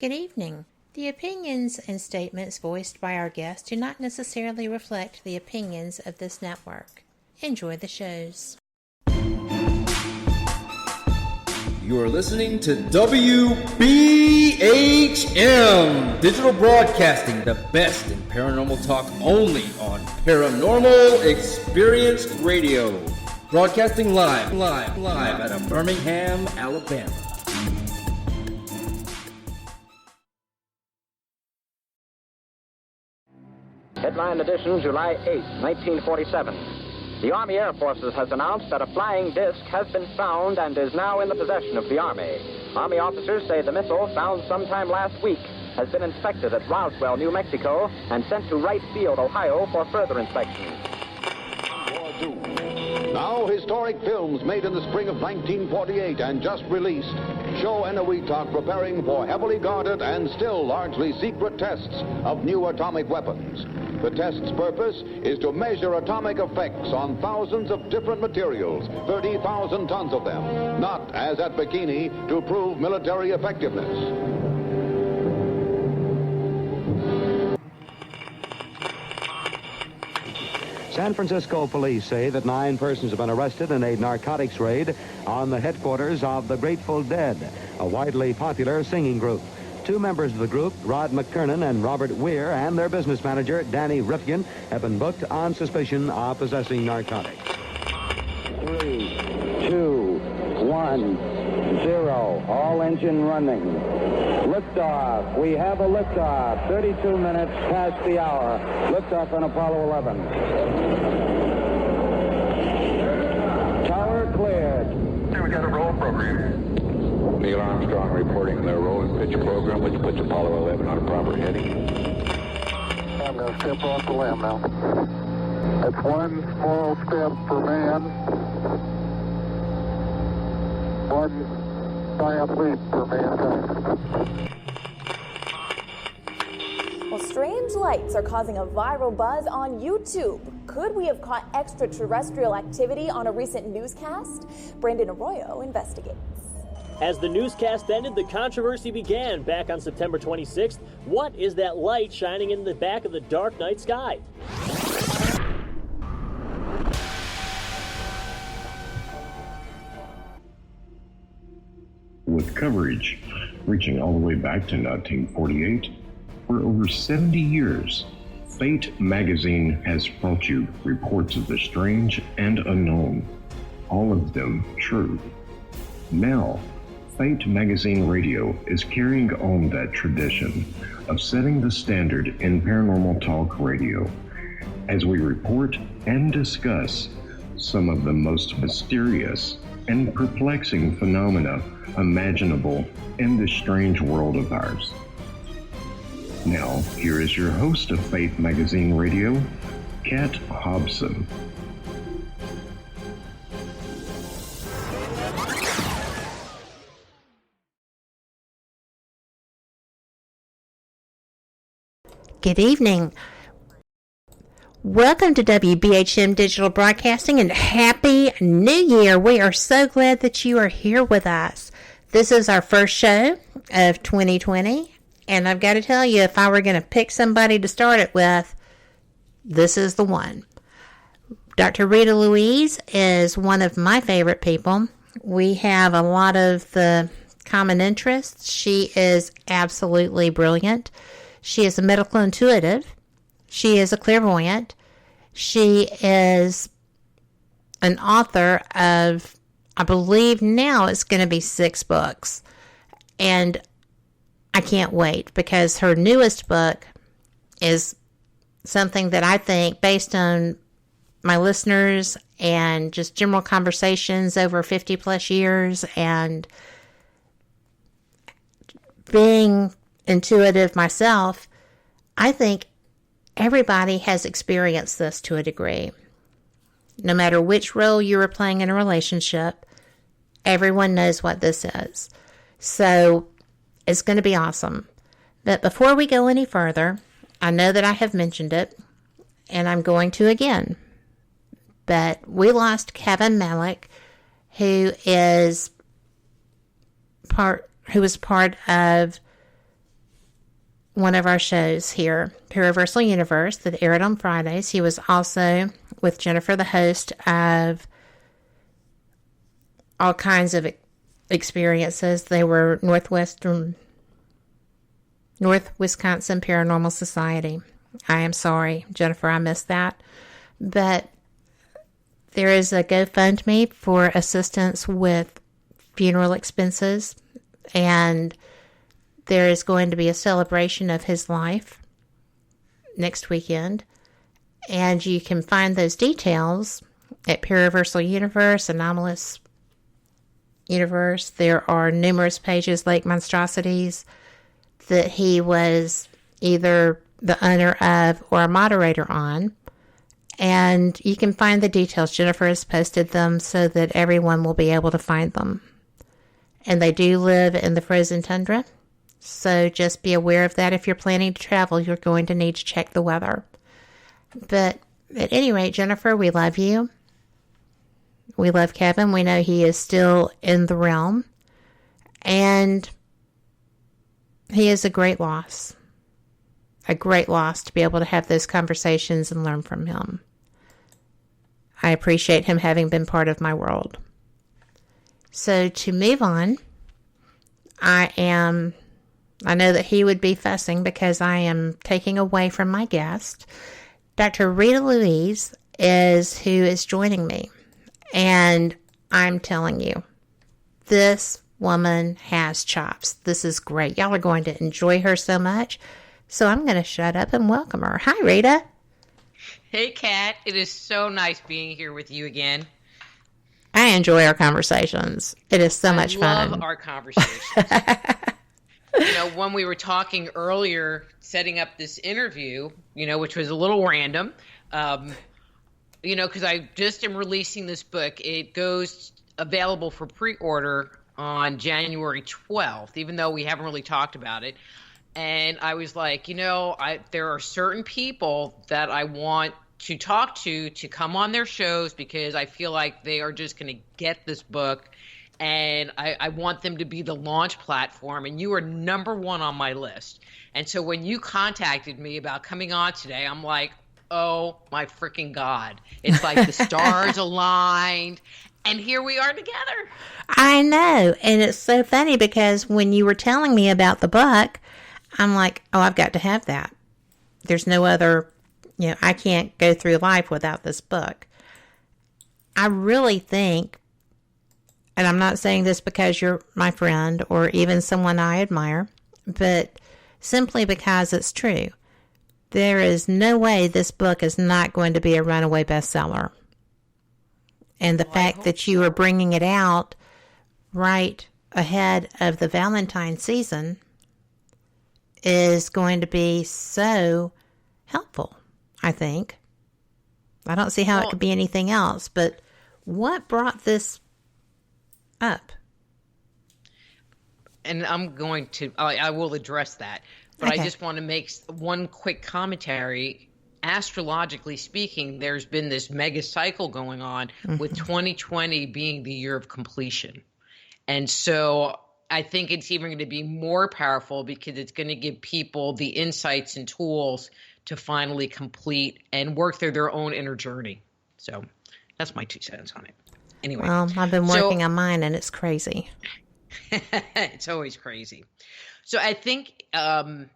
Good evening. The opinions and statements voiced by our guests do not necessarily reflect the opinions of this network. Enjoy the shows. You are listening to WBHM Digital Broadcasting, the best in paranormal talk, only on Paranormal Experience Radio. Broadcasting live out of Birmingham, Alabama. Headline edition, July 8, 1947. The Army Air Forces has announced that a flying disc has been found and is now in the possession of the Army. Army officers say the missile, found sometime last week, has been inspected at Roswell, New Mexico, and sent to Wright Field, Ohio, for further inspection. Now, historic films made in the spring of 1948 and just released show Eniwetok preparing for heavily guarded and still largely secret tests of new atomic weapons. The test's purpose is to measure atomic effects on thousands of different materials, 30,000 tons of them, not, as at Bikini, to prove military effectiveness. San Francisco police say that 9 persons have been arrested in a narcotics raid on the headquarters of the Grateful Dead, a widely popular singing group. 2 members of the group, Rod McKernan and Robert Weir, and their business manager, Danny Rifkin, have been booked on suspicion of possessing narcotics. 3, 2, 1, 0. All engine running. Liftoff. We have a liftoff. 32 minutes past the hour. Liftoff on Apollo 11. Tower cleared. We got a roll program. Neil Armstrong reporting the roll and pitch program, which puts Apollo 11 on a proper heading. I'm going to step off the limb now. That's one small step for man, one giant leap for mankind. Well, strange lights are causing a viral buzz on YouTube. Could we have caught extraterrestrial activity on a recent newscast? Brandon Arroyo investigates. As the newscast ended, the controversy began back on September 26th. What is that light shining in the back of the dark night sky? With coverage reaching all the way back to 1948, for over 70 years, Fate magazine has brought you reports of the strange and unknown, all of them true. Now, Fate Magazine Radio is carrying on that tradition of setting the standard in paranormal talk radio as we report and discuss some of the most mysterious and perplexing phenomena imaginable in this strange world of ours. Now, here is your host of Fate Magazine Radio, Kat Hobson. Good evening. Welcome to WBHM Digital Broadcasting and Happy New Year. We are so glad that you are here with us. This is our first show of 2020, and I've got to tell you, if I were going to pick somebody to start it with, this is the one. Dr. Rita Louise is one of my favorite people. We have a lot of the common interests. She is absolutely brilliant. She is a medical intuitive. She is a clairvoyant. She is an author of, I believe now it's going to be 6 books. And I can't wait because her newest book is something that I think, based on my listeners and just general conversations over 50 plus years and being intuitive myself, I think everybody has experienced this to a degree. No matter which role you are playing in a relationship, everyone knows what this is. So it's going to be awesome. But before we go any further, I know that I have mentioned it, and I'm going to again. But we lost Kevin Malik, who was part of one of our shows here, Paraversal Universe, that aired on Fridays. He was also with Jennifer, the host of all kinds of experiences. They were North Wisconsin Paranormal Society. I am sorry, Jennifer, I missed that. But there is a GoFundMe for assistance with funeral expenses, and there is going to be a celebration of his life next weekend. And you can find those details at Paraversal Universe, Anomalous Universe. There are numerous pages, Lake Monstrosities, that he was either the owner of or a moderator on. And you can find the details. Jennifer has posted them so that everyone will be able to find them. And they do live in the frozen tundra. So just be aware of that. If you're planning to travel, you're going to need to check the weather. But at any rate, Jennifer, we love you. We love Kevin. We know he is still in the realm. And he is a great loss. A great loss to be able to have those conversations and learn from him. I appreciate him having been part of my world. So to move on, I know that he would be fussing because I am taking away from my guest. Dr. Rita Louise who is joining me. And I'm telling you, this woman has chops. This is great. Y'all are going to enjoy her so much. So I'm going to shut up and welcome her. Hi, Rita. Hey, Kat. It is so nice being here with you again. I enjoy our conversations. It is so much fun. I love our conversations. When we were talking earlier, setting up this interview, which was a little random, because I just am releasing this book. It goes available for pre-order on January 12th, even though we haven't really talked about it. And I was like, there are certain people that I want to talk to come on their shows because I feel like they are just going to get this book. And I want them to be the launch platform. And you are number one on my list. And so when you contacted me about coming on today, I'm like, oh, my freaking God. It's like the stars aligned. And here we are together. I know. And it's so funny because when you were telling me about the book, I'm like, oh, I've got to have that. There's no other, I can't go through life without this book. I really think, and I'm not saying this because you're my friend or even someone I admire, but simply because it's true. There is no way this book is not going to be a runaway bestseller. And the fact that you are bringing it out right ahead of the Valentine season is going to be so helpful, I think. I don't see how it could be anything else, but what brought this up? And I will address that, but okay. I just want to make one quick commentary. Astrologically speaking, there's been this mega cycle going on with 2020 being the year of completion. And so I think it's even going to be more powerful because it's going to give people the insights and tools to finally complete and work through their own inner journey. So that's my 2 cents on it. Anyway. Well, I've been working on mine and it's crazy. It's always crazy. So I think, because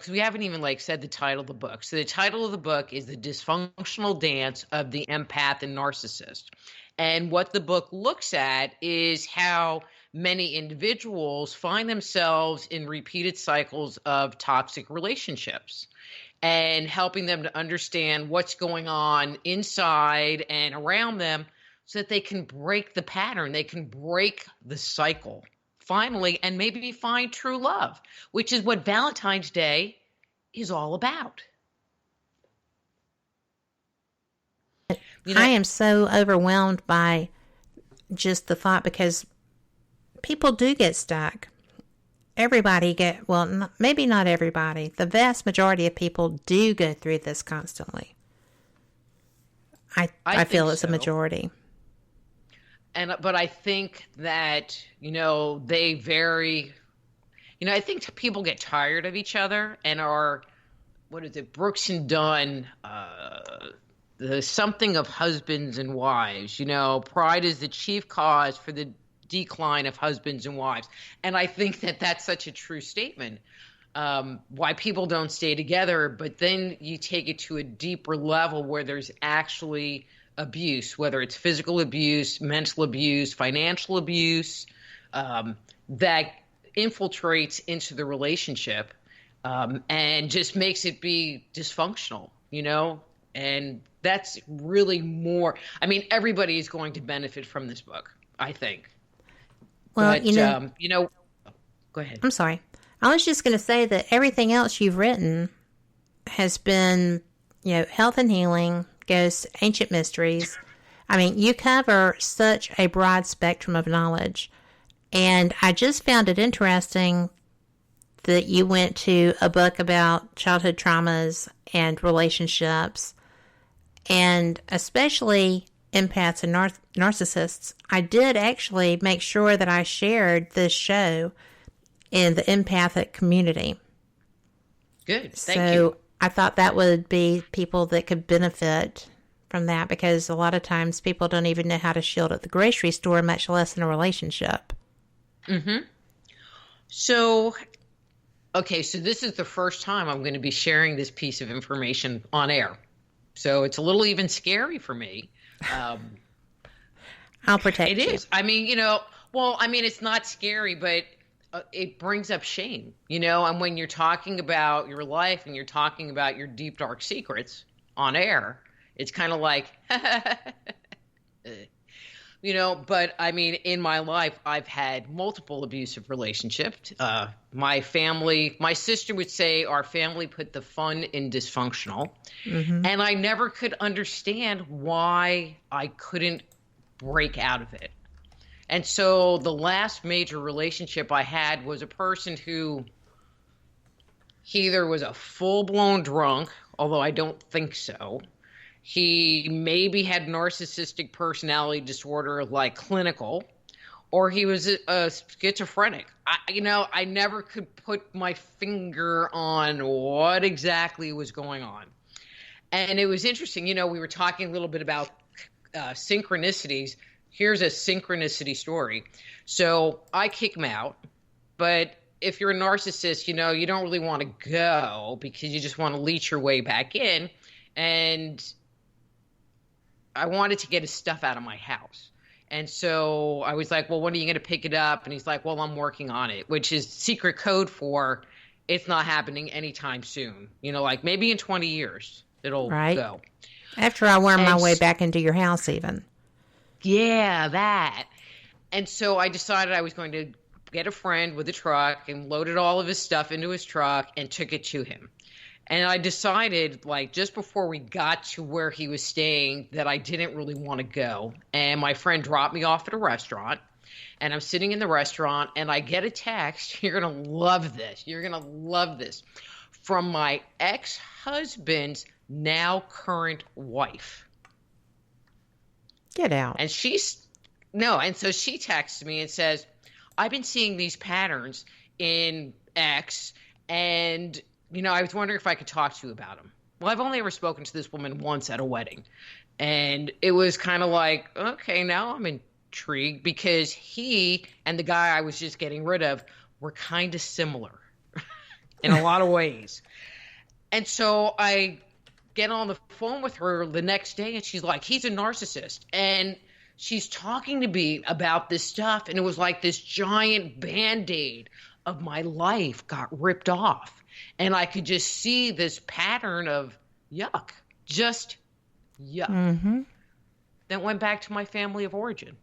we haven't even said the title of the book. So the title of the book is The Dysfunctional Dance of the Empath and Narcissist. And what the book looks at is how many individuals find themselves in repeated cycles of toxic relationships and helping them to understand what's going on inside and around them so that they can break the pattern. They can break the cycle finally and maybe find true love, which is what Valentine's Day is all about. I am so overwhelmed by just the thought because people do get stuck. Maybe not everybody. The vast majority of people do go through this constantly. I feel it's a majority. But I think that, they vary. I think people get tired of each other and are, what is it, Brooks and Dunn, the something of husbands and wives. Pride is the chief cause for the decline of husbands and wives. And I think that that's such a true statement. Why people don't stay together, but then you take it to a deeper level where there's actually abuse, whether it's physical abuse, mental abuse, financial abuse, that infiltrates into the relationship and just makes it be dysfunctional, and that's really more. I mean, everybody is going to benefit from this book, I think. Well, but, go ahead. I'm sorry. I was just going to say that everything else you've written has been, health and healing, ghosts, ancient mysteries. I mean, you cover such a broad spectrum of knowledge. And I just found it interesting that you went to a book about childhood traumas and relationships, and especially empaths and narcissists. I did actually make sure that I shared this show in the empathic community. Good. Thank you. I thought that would be people that could benefit from that, because a lot of times people don't even know how to shield at the grocery store, much less in a relationship. Mm-hmm. So this is the first time I'm going to be sharing this piece of information on air. So it's a little even scary for me. I'll protect you. It is. I mean, it's not scary, but it brings up shame, and when you're talking about your life and you're talking about your deep, dark secrets on air, it's kind of like, but I mean, in my life, I've had multiple abusive relationships. My sister would say our family put the fun in dysfunctional. Mm-hmm. And I never could understand why I couldn't break out of it. And so the last major relationship I had was a person who either was a full-blown drunk, although I don't think so. He maybe had narcissistic personality disorder, like clinical, or he was a schizophrenic. I never could put my finger on what exactly was going on. And it was interesting. We were talking a little bit about synchronicities. Here's a synchronicity story. So I kick him out, but if you're a narcissist, you don't really want to go because you just want to leech your way back in. And I wanted to get his stuff out of my house. And so I was like, well, when are you going to pick it up? And he's like, well, I'm working on it, which is secret code for it's not happening anytime soon. Like maybe in 20 years it'll go. After I worm my way back into your house even. Yeah, that. And so I decided I was going to get a friend with a truck and loaded all of his stuff into his truck and took it to him. And I decided, just before we got to where he was staying, that I didn't really want to go. And my friend dropped me off at a restaurant. And I'm sitting in the restaurant, and I get a text. You're going to love this. You're going to love this. From my ex-husband's now current wife. Get out. And so she texts me and says, I've been seeing these patterns in X, and, I was wondering if I could talk to you about them. Well, I've only ever spoken to this woman once at a wedding. And it was kind of like, okay, now I'm intrigued, because he and the guy I was just getting rid of were kind of similar in a lot of ways. And so I get on the phone with her the next day, and she's like, he's a narcissist. And she's talking to me about this stuff, and it was like this giant Band-Aid of my life got ripped off. And I could just see this pattern of yuck, just yuck. Mm-hmm. That went back to my family of origin.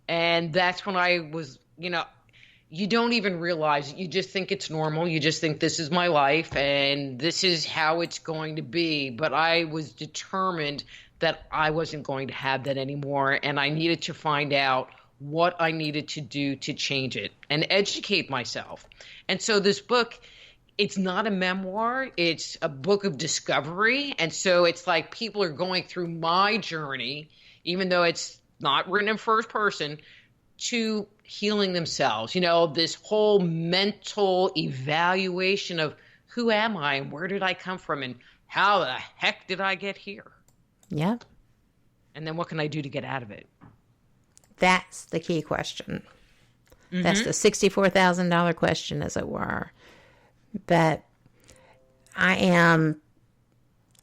And that's when I was, you don't even realize it. You just think it's normal. You just think this is my life and this is how it's going to be. But I was determined that I wasn't going to have that anymore. And I needed to find out what I needed to do to change it and educate myself. And so this book, it's not a memoir. It's a book of discovery. And so it's like people are going through my journey, even though it's not written in first person, to healing themselves, this whole mental evaluation of who am I and where did I come from and how the heck did I get here? Yeah. And then what can I do to get out of it? That's the key question. Mm-hmm. That's the $64,000 question, as it were. But I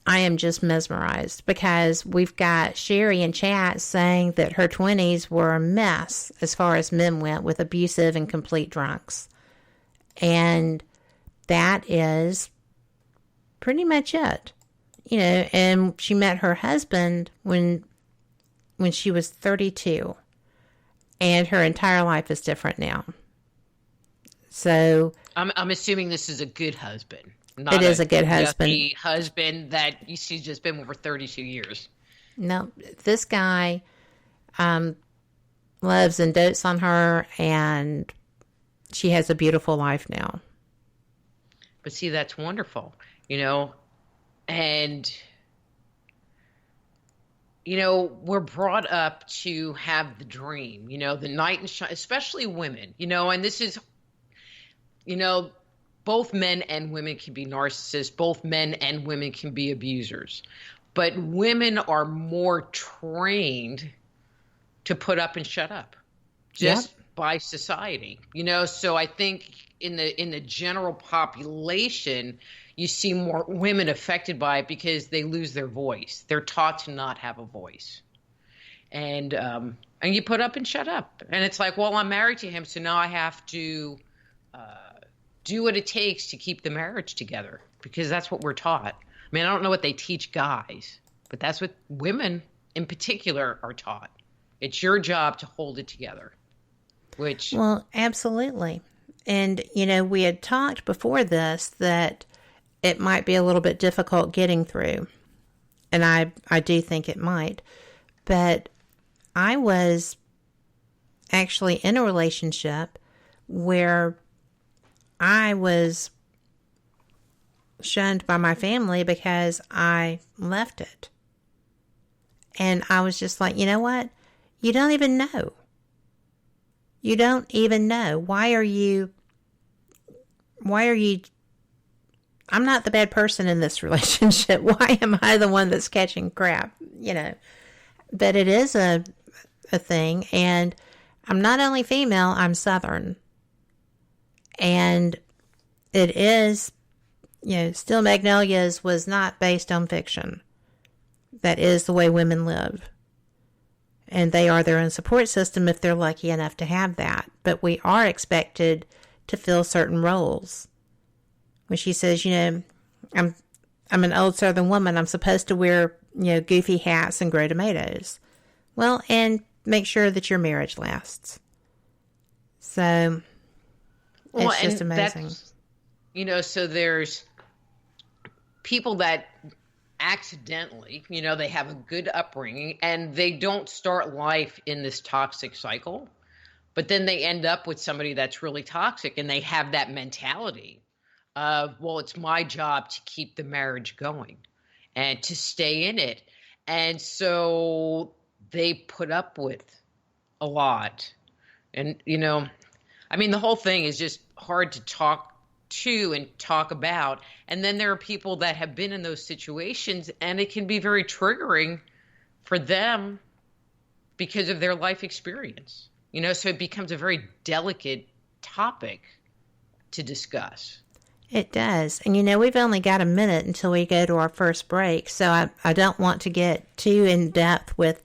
am just mesmerized because we've got Sherry in chat saying that her 20s were a mess as far as men went, with abusive and complete drunks. And that is pretty much it. And she met her husband when she was 32. And her entire life is different now. So I'm assuming this is a good husband. It is a good husband. The husband that she's just been with for 32 years. No, this guy loves and dotes on her, and she has a beautiful life now. But see, that's wonderful, and we're brought up to have the dream, the knight in shine, especially women, and this is, both men and women can be narcissists. Both men and women can be abusers. But women are more trained to put up and shut up just by society. So I think in the general population, you see more women affected by it because they lose their voice. They're taught to not have a voice. And you put up and shut up. And it's like, well, I'm married to him, so now I have to do what it takes to keep the marriage together, because that's what we're taught. I mean, I don't know what they teach guys, but that's what women in particular are taught. It's your job to hold it together. Well, absolutely. And, we had talked before this that it might be a little bit difficult getting through. And I do think it might. But I was actually in a relationship where I was shunned by my family because I left it. And I was just like, you know what? You don't even know. You don't even know. Why are you, I'm not the bad person in this relationship. Why am I the one that's catching crap? But it is a thing. And I'm not only female, I'm Southern. And it is, Steel Magnolias was not based on fiction. That is the way women live. And they are their own support system if they're lucky enough to have that. But we are expected to fill certain roles. When she says, I'm an old Southern woman, I'm supposed to wear, goofy hats and grow tomatoes. Well, and make sure that your marriage lasts. So it's just amazing. So there's people that accidentally, they have a good upbringing and they don't start life in this toxic cycle, but then they end up with somebody that's really toxic and they have that mentality of, well, it's my job to keep the marriage going and to stay in it. And so they put up with a lot. And, the whole thing is just hard to talk to and talk about. And then there are people that have been in those situations and it can be very triggering for them because of their life experience, so it becomes a very delicate topic to discuss. It does. And we've only got a minute until we go to our first break. So I don't want to get too in depth with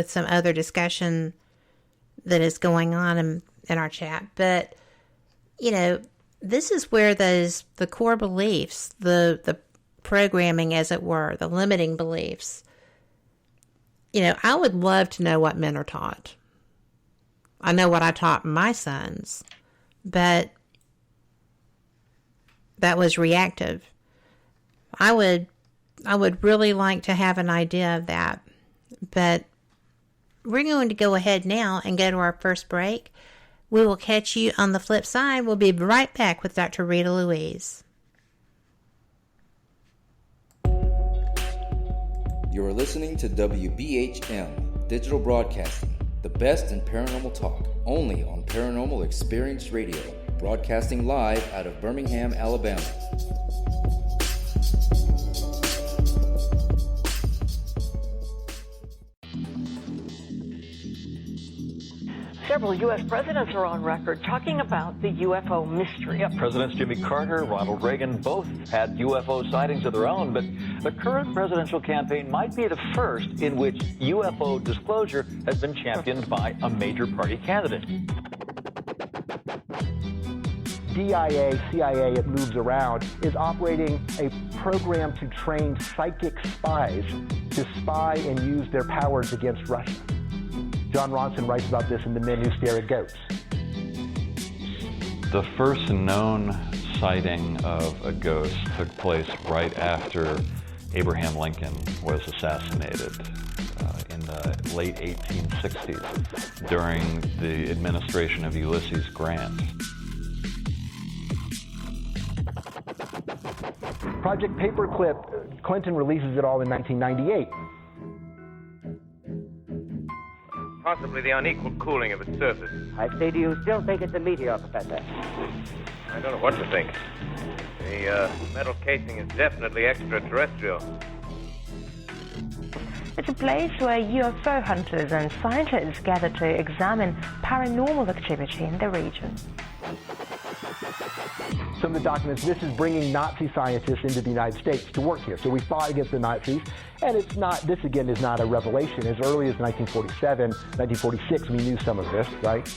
some other discussion that is going on in our chat. But, this is where the core beliefs, the programming, as it were, the limiting beliefs, I would love to know what men are taught. I know what I taught my sons, but that was reactive. I would really like to have an idea of that, but we're going to go ahead now and go to our first break. We will catch you on the flip side. We'll be right back with Dr. Rita Louise. You're listening to WBHM Digital Broadcasting, The best in paranormal talk, only on Paranormal Experience Radio, broadcasting live out of Birmingham, Alabama. Several U.S. presidents are on record talking about the UFO mystery. Yeah, Presidents Jimmy Carter, Ronald Reagan both had UFO sightings of their own, but the current presidential campaign might be the first in which UFO disclosure has been championed by a major party candidate. DIA, CIA, it moves around, is operating a program to train psychic spies to spy and use their powers against Russia. John Ronson writes about this in The Men Who Stare at Goats. The first known sighting of a ghost took place right after Abraham Lincoln was assassinated in the late 1860s during the administration of Ulysses Grant. Project Paperclip, Clinton releases it all in 1998. Possibly the unequal cooling of its surface. I say, do you still think it's a meteor, Professor? I don't know what to think. The metal casing is definitely extraterrestrial. It's a place where UFO hunters and scientists gather to examine paranormal activity in the region. Some of the documents, this is bringing Nazi scientists into the United States to work here. So we fought against the Nazis, and it's not, this again is not a revelation. As early as 1947, 1946, we knew some of this, right?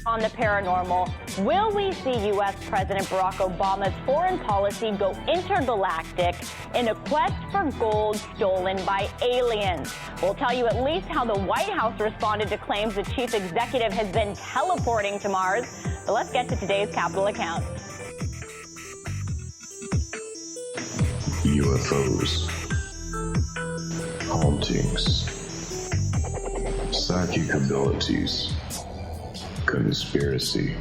On the paranormal, will we see U.S. President Barack Obama's foreign policy go intergalactic in a quest for gold stolen by aliens? We'll tell you at least how the White House responded to claims the chief executive has been teleporting to Mars. But let's get to today's Capitol account. UFOs, hauntings, psychic abilities, conspiracy,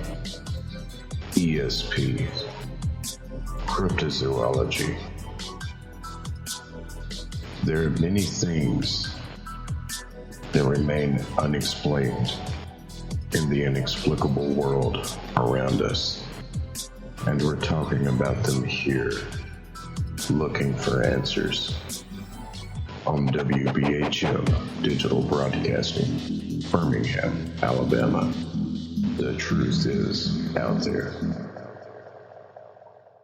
ESP, cryptozoology. There are many things that remain unexplained in the inexplicable world around us, and we're talking about them here, looking for answers on WBHM Digital Broadcasting, Birmingham, Alabama. The truth is out there.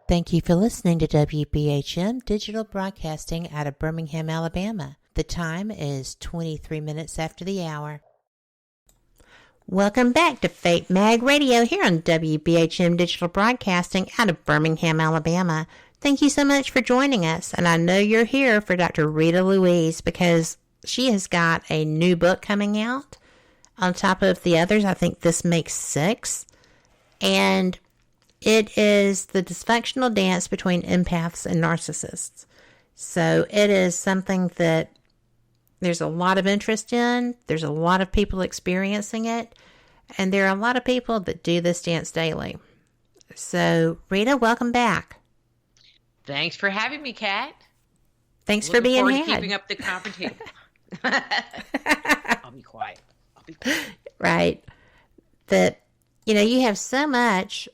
Thank you for listening to WBHM Digital Broadcasting out of Birmingham, Alabama. The time is 23 minutes after the hour. Welcome back to Fate Mag Radio here on WBHM Digital Broadcasting out of Birmingham, Alabama. Thank you so much for joining us, and I know you're here for Dr. Rita Louise because she has got a new book coming out. On top of the others, I think this makes 6, and it is the dysfunctional dance between empaths and narcissists. So it is something that there's a lot of interest in. There's a lot of people experiencing it. And there are a lot of people that do this dance daily. So, Rita, welcome back. Thanks for having me, Kat. Thanks for being here. Keeping up the confrontation. I'll be quiet. Right. That, you have so much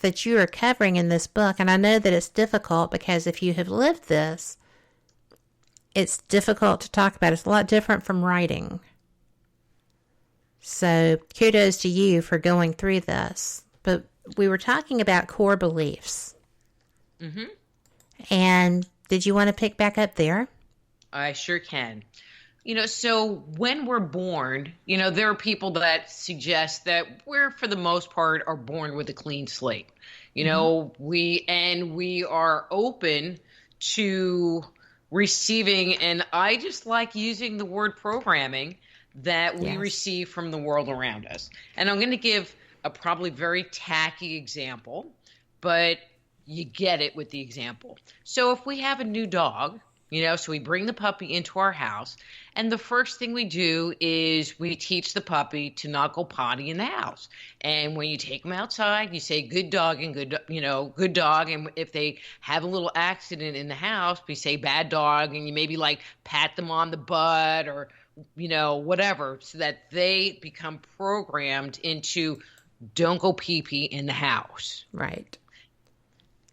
that you are covering in this book. And I know that it's difficult because if you have lived this, it's difficult to talk about. It's a lot different from writing. So kudos to you for going through this. But we were talking about core beliefs. Mm-hmm. And did you want to pick back up there? I sure can. So when we're born, there are people that suggest that we're, for the most part, are born with a clean slate. We are open to receiving, and I just like using the word programming that we receive from the world around us. And I'm going to give a probably very tacky example, but you get it with the example. So if we have a new dog, so we bring the puppy into our house, and the first thing we do is we teach the puppy to not go potty in the house. And when you take them outside, you say good dog and good dog. And if they have a little accident in the house, we say bad dog, and you maybe pat them on the butt or whatever, so that they become programmed into don't go pee-pee in the house. Right.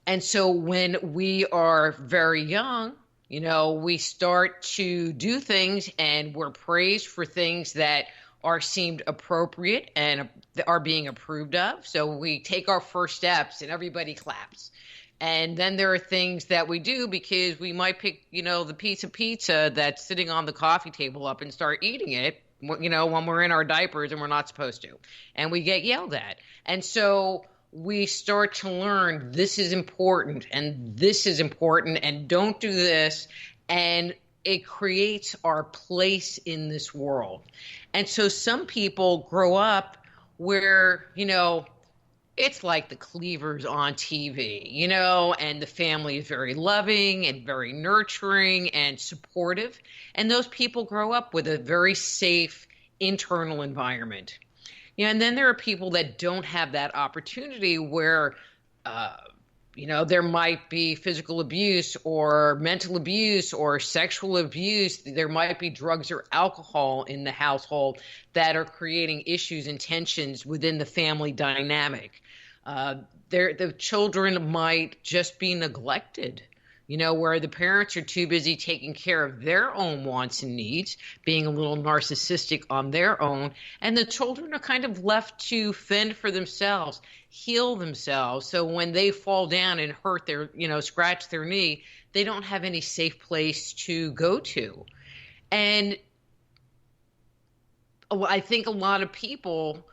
And so when we are very young, we start to do things and we're praised for things that are seemed appropriate and are being approved of. So we take our first steps and everybody claps. And then there are things that we do because we might pick, the piece of pizza that's sitting on the coffee table up and start eating it, when we're in our diapers and we're not supposed to. And we get yelled at. And so we start to learn this is important and this is important and don't do this. And it creates our place in this world. And so some people grow up where, it's like the Cleavers on TV, and the family is very loving and very nurturing and supportive. And those people grow up with a very safe internal environment. And then there are people that don't have that opportunity where, there might be physical abuse or mental abuse or sexual abuse. There might be drugs or alcohol in the household that are creating issues and tensions within the family dynamic. The children might just be neglected, where the parents are too busy taking care of their own wants and needs, being a little narcissistic on their own, and the children are kind of left to fend for themselves, heal themselves. So when they fall down and hurt their, scratch their knee, they don't have any safe place to go to. And I think a lot of people,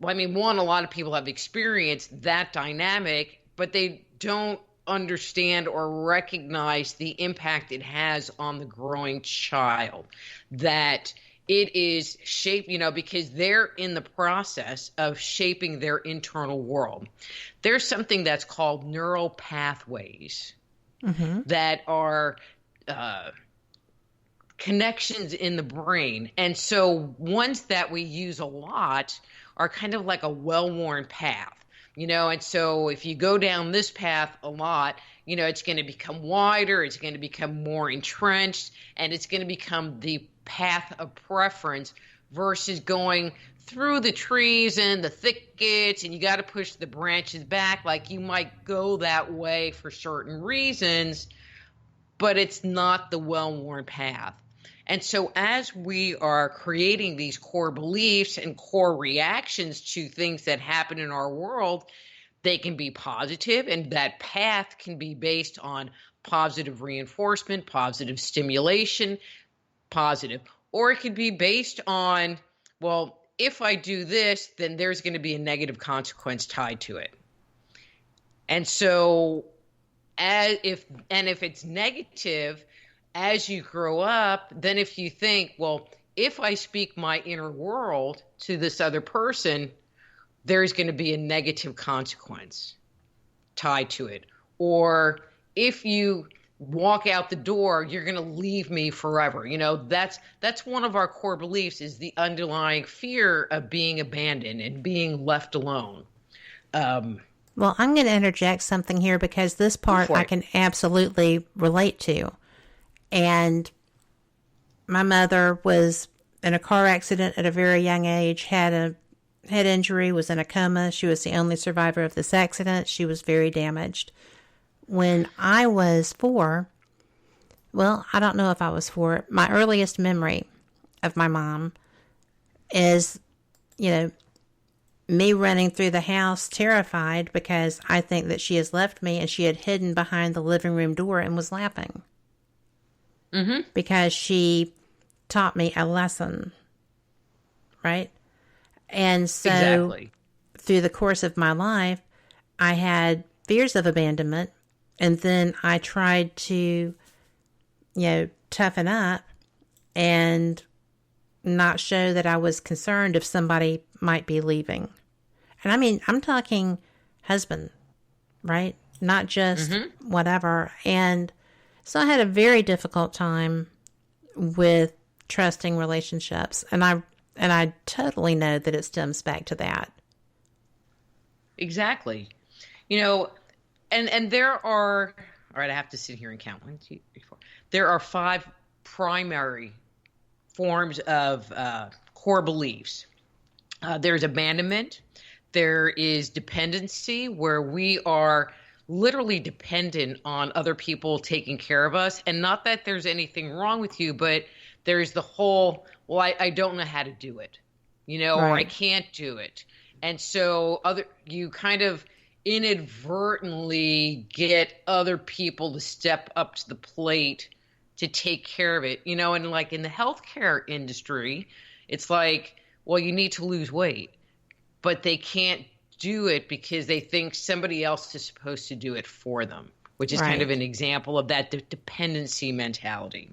a lot of people have experienced that dynamic, but they don't understand or recognize the impact it has on the growing child, that it is shaped, because they're in the process of shaping their internal world. There's something that's called neural pathways that are connections in the brain. And so ones that we use a lot are kind of like a well-worn path. And so if you go down this path a lot, it's going to become wider, it's going to become more entrenched, and it's going to become the path of preference versus going through the trees and the thickets, and you got to push the branches back. Like, you might go that way for certain reasons, but it's not the well-worn path. And so as we are creating these core beliefs and core reactions to things that happen in our world, they can be positive, and that path can be based on positive reinforcement, positive stimulation, or it could be based on, well, if I do this, then there's going to be a negative consequence tied to it. And so if it's negative, as you grow up, then if you think, well, if I speak my inner world to this other person, there's going to be a negative consequence tied to it. Or if you walk out the door, you're going to leave me forever. That's one of our core beliefs, is the underlying fear of being abandoned and being left alone. Well, I'm going to interject something here because this part I can absolutely relate to. And my mother was in a car accident at a very young age, had a head injury, was in a coma. She was the only survivor of this accident. She was very damaged. When I was 4, well, I don't know if I was 4. My earliest memory of my mom is, me running through the house terrified because I think that she has left me, and she had hidden behind the living room door and was laughing. Because she taught me a lesson, right? And so through the course of my life, I had fears of abandonment, and then I tried to, toughen up and not show that I was concerned if somebody might be leaving. And I'm talking husband, right? Not just whatever. And so I had a very difficult time with trusting relationships, and I totally know that it stems back to that. Exactly. And there are, all right, I have to sit here and count. 1, 2, 3, 4. There are 5 primary forms of core beliefs. There's abandonment. There is dependency, where we are literally dependent on other people taking care of us. And not that there's anything wrong with you, but there's the whole, well, I don't know how to do it, or I can't do it. And so you kind of inadvertently get other people to step up to the plate to take care of it, and like in the healthcare industry, it's like, well, you need to lose weight, but they can't do it because they think somebody else is supposed to do it for them, which is kind of an example of that dependency mentality.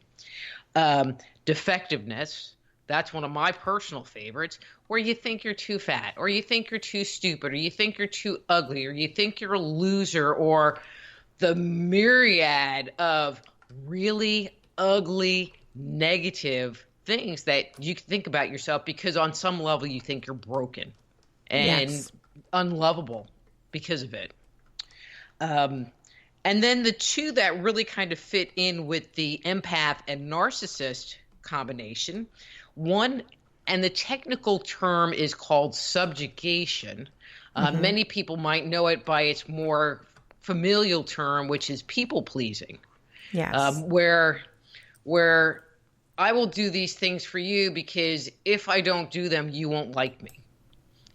Defectiveness, that's one of my personal favorites, where you think you're too fat, or you think you're too stupid, or you think you're too ugly, or you think you're a loser, or the myriad of really ugly, negative things that you can think about yourself, because on some level you think you're broken and unlovable because of it. And then the two that really kind of fit in with the empath and narcissist combination, one, and the technical term is called subjugation. Many people might know it by its more familial term, which is people pleasing. Yes. Where I will do these things for you because if I don't do them, you won't like me.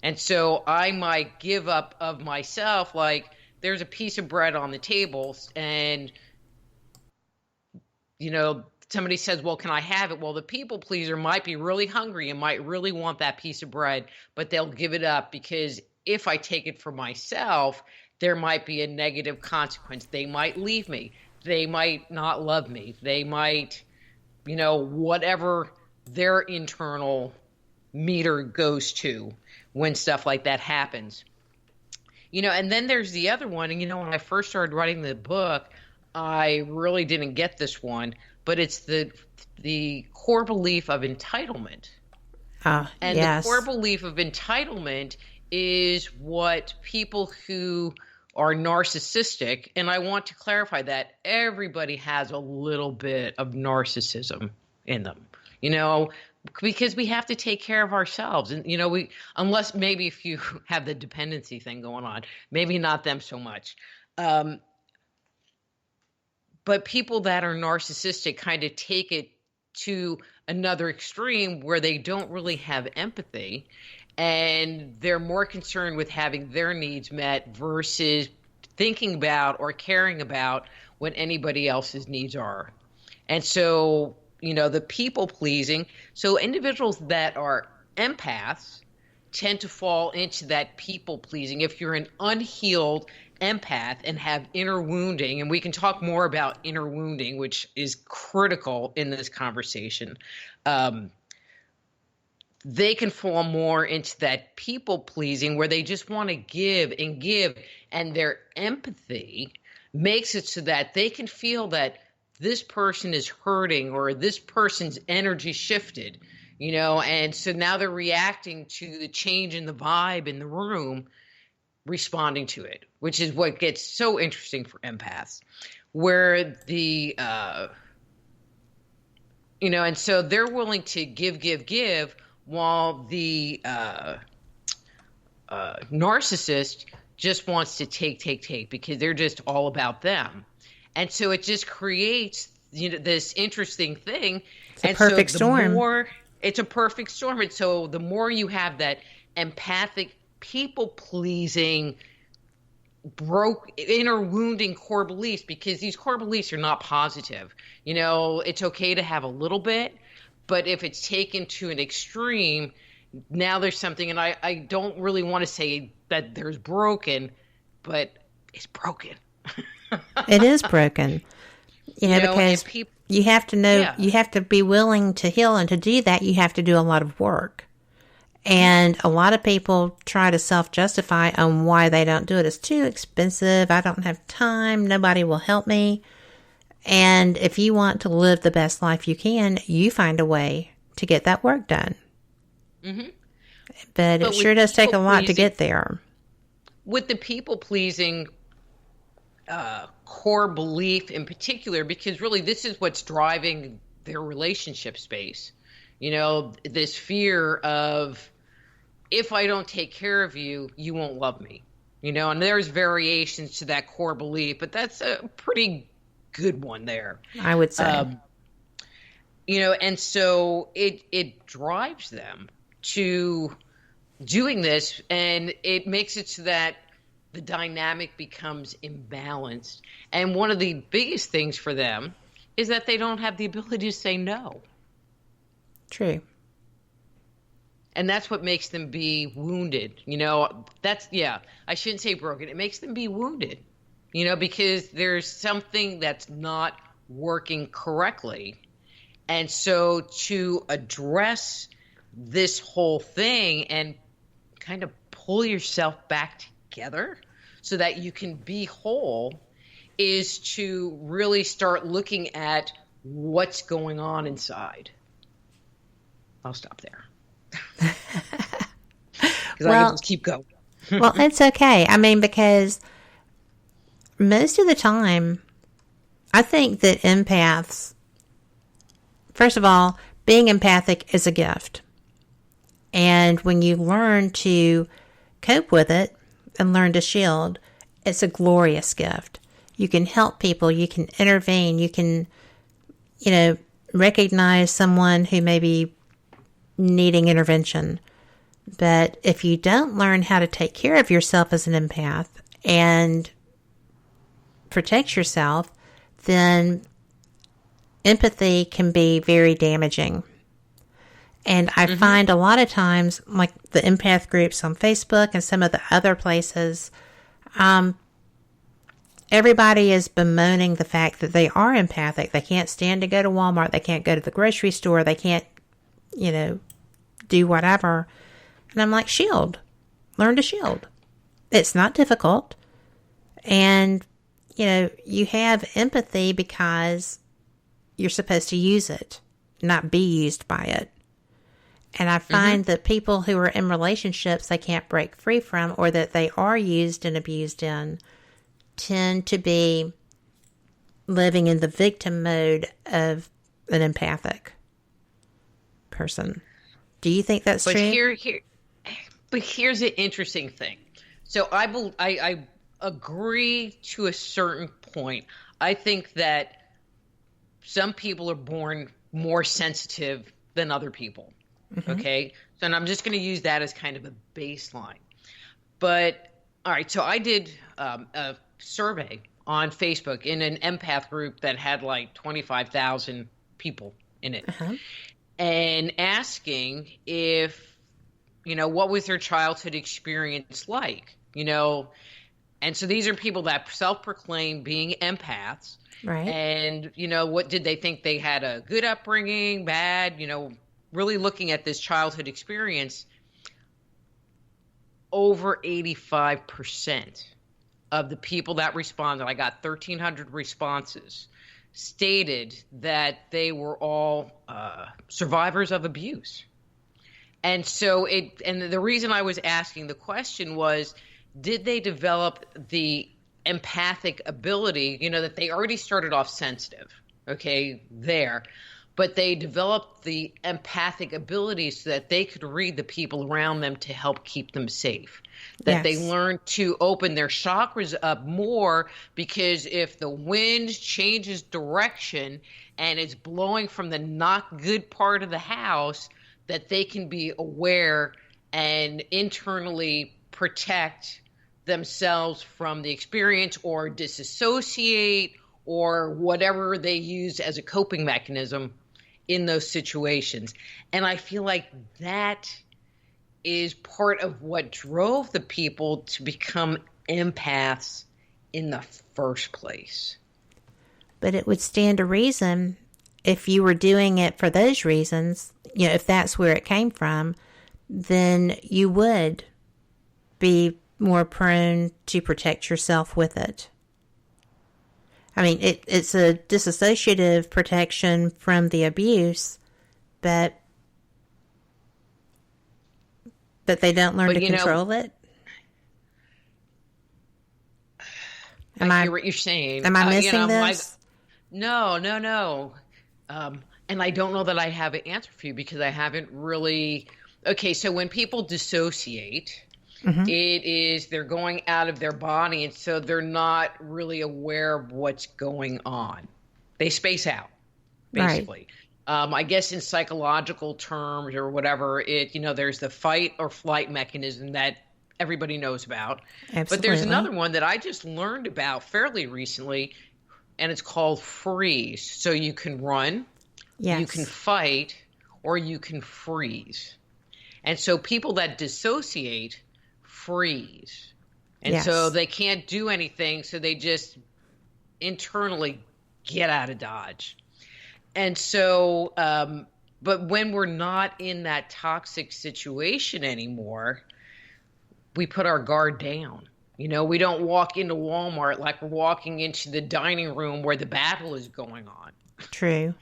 And so I might give up of myself, like there's a piece of bread on the table and, somebody says, well, can I have it? Well, the people pleaser might be really hungry and might really want that piece of bread, but they'll give it up because if I take it for myself, there might be a negative consequence. They might leave me. They might not love me. They might, whatever their internal meter goes to when stuff like that happens. And then there's the other one. And, when I first started writing the book, I really didn't get this one, but it's the core belief of entitlement. And the core belief of entitlement is what people who are narcissistic, and I want to clarify that everybody has a little bit of narcissism in them, because we have to take care of ourselves. And, unless maybe if you have the dependency thing going on, maybe not them so much. But people that are narcissistic kind of take it to another extreme where they don't really have empathy and they're more concerned with having their needs met versus thinking about or caring about what anybody else's needs are. And so, the people pleasing. So individuals that are empaths tend to fall into that people pleasing. If you're an unhealed empath and have inner wounding, and we can talk more about inner wounding, which is critical in this conversation, they can fall more into that people pleasing where they just want to give, and their empathy makes it so that they can feel that this person is hurting or this person's energy shifted, and so now they're reacting to the change in the vibe in the room, responding to it, which is what gets so interesting for empaths, where the, and so they're willing to give, while the narcissist just wants to take because they're just all about them. And so it just creates, this interesting thing. It's a perfect storm. It's a perfect storm. And so the more you have that empathic, people-pleasing, inner wounding core beliefs, because these core beliefs are not positive. It's okay to have a little bit, but if it's taken to an extreme, now there's something, and I don't really want to say that there's broken, but it's broken. It is broken. Because you have to know, you have to be willing to heal, and to do that, you have to do a lot of work. And a lot of people try to self-justify on why they don't do it. It's too expensive. I don't have time. Nobody will help me. And if you want to live the best life you can, you find a way to get that work done. Mm-hmm. But it sure does take a lot to get there. With the people-pleasing core belief in particular, because really this is what's driving their relationship space. This fear of, if I don't take care of you, you won't love me. And there's variations to that core belief, but that's a pretty good one there. I would say. And so it drives them to doing this, and it makes it so that the dynamic becomes imbalanced. And one of the biggest things for them is that they don't have the ability to say no. True. And that's what makes them be wounded. I shouldn't say broken. It makes them be wounded, because there's something that's not working correctly. And so to address this whole thing and kind of pull yourself back together so that you can be whole is to really start looking at what's going on inside. I'll stop there. Because I can just keep going. Well, it's okay. I mean, because most of the time, I think that empaths, first of all, being empathic is a gift. And when you learn to cope with it and learn to shield, it's a glorious gift. You can help people. You can intervene. You can, recognize someone who may be needing intervention. But if you don't learn how to take care of yourself as an empath and protect yourself, then empathy can be very damaging. And I find a lot of times, like the empath groups on Facebook and some of the other places, everybody is bemoaning the fact that they are empathic. They can't stand to go to Walmart. They can't go to the grocery store. They can't, do whatever. And I'm like, shield. Learn to shield. It's not difficult. And, you have empathy because you're supposed to use it, not be used by it. And I find that people who are in relationships they can't break free from, or that they are used and abused in, tend to be living in the victim mode of an empathic person. Do you think that's true? But here's the interesting thing. So I agree to a certain point. I think that some people are born more sensitive than other people. Okay? So and I'm just going to use that as kind of a baseline. But, all right, so I did a survey on Facebook in an empath group that had like 25,000 people in it. And asking if, what was their childhood experience like, And so these are people that self-proclaim being empaths. Right. And, what did they think? They had a good upbringing, bad, really looking at this childhood experience. Over 85% of the people that responded, I got 1,300 responses, stated that they were all survivors of abuse. And so the reason I was asking the question was, did they develop the empathic ability, that they already started off sensitive, but they developed the empathic ability so that they could read the people around them to help keep them safe. That they learned to open their chakras up more, because if the wind changes direction and it's blowing from the not good part of the house, that they can be aware and internally protect themselves from the experience or disassociate or whatever they use as a coping mechanism in those situations. And I feel like that is part of what drove the people to become empaths in the first place. But it would stand to reason if you were doing it for those reasons, if that's where it came from, then you would be more prone to protect yourself with it. I mean, it's a disassociative protection from the abuse, but they don't learn to control it. I hear what you're saying. Am I missing this? No. And I don't know that I have an answer for you because I haven't really. Okay, so when people dissociate, it is they're going out of their body, and so they're not really aware of what's going on. They space out, basically. Right. I guess in psychological terms or whatever, there's the fight or flight mechanism that everybody knows about. Absolutely. But there's another one that I just learned about fairly recently, and it's called freeze. So you can run, you can fight, or you can freeze. And so people that dissociate freeze. And so they can't do anything, so they just internally get out of Dodge. And so, but when we're not in that toxic situation anymore, we put our guard down. We don't walk into Walmart like we're walking into the dining room where the battle is going on. True.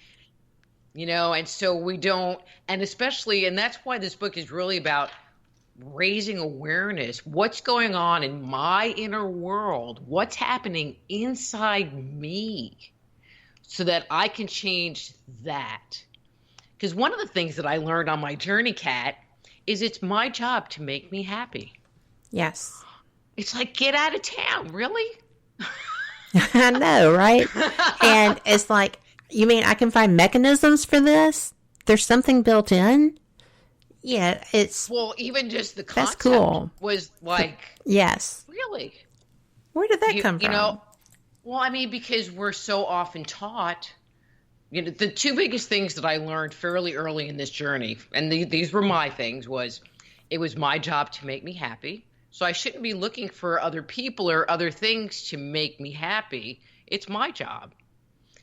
And so we don't, and that's why this book is really about raising awareness. What's going on in my inner world? What's happening inside me so that I can change that? Because one of the things that I learned on my journey, Kat, is it's my job to make me happy. Yes. It's like, get out of town, really? I know, right? And it's like, you mean I can find mechanisms for this? There's something built in? Yeah, it's... Well, even just the concept was like... Yes. Really? Where did that come from? Well, I mean, because we're so often taught... the two biggest things that I learned fairly early in this journey, and these were my things, was it was my job to make me happy. So I shouldn't be looking for other people or other things to make me happy. It's my job.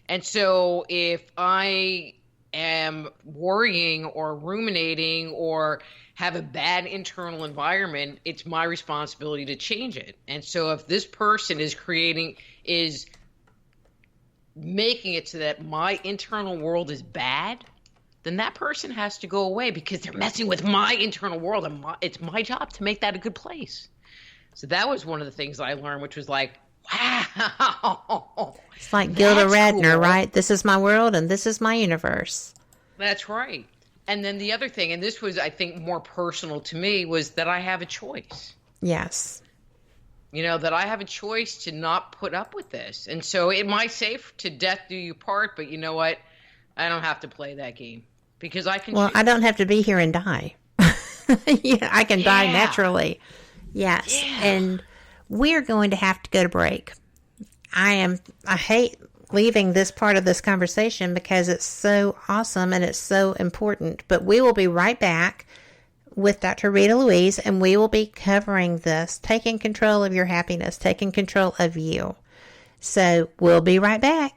And so if I am worrying or ruminating or have a bad internal environment, it's my responsibility to change it. And so if this person is making it so that my internal world is bad, then that person has to go away because they're messing with my internal world. And it's my job to make that a good place. So that was one of the things I learned, which was like, wow. It's like Gilda Radner, cool. Right? This is my world and this is my universe. That's right. And then the other thing, and this was, I think, more personal to me, was that I have a choice. Yes. That I have a choice to not put up with this. And so it might say to death do you part, but you know what? I don't have to play that game because I can. Well, I don't have to be here and die. I can die naturally. Yes. Yeah. And we're going to have to go to break. I hate leaving this part of this conversation because it's so awesome and it's so important. But we will be right back with Dr. Rita Louise, and we will be covering this, taking control of your happiness, taking control of you. So we'll be right back.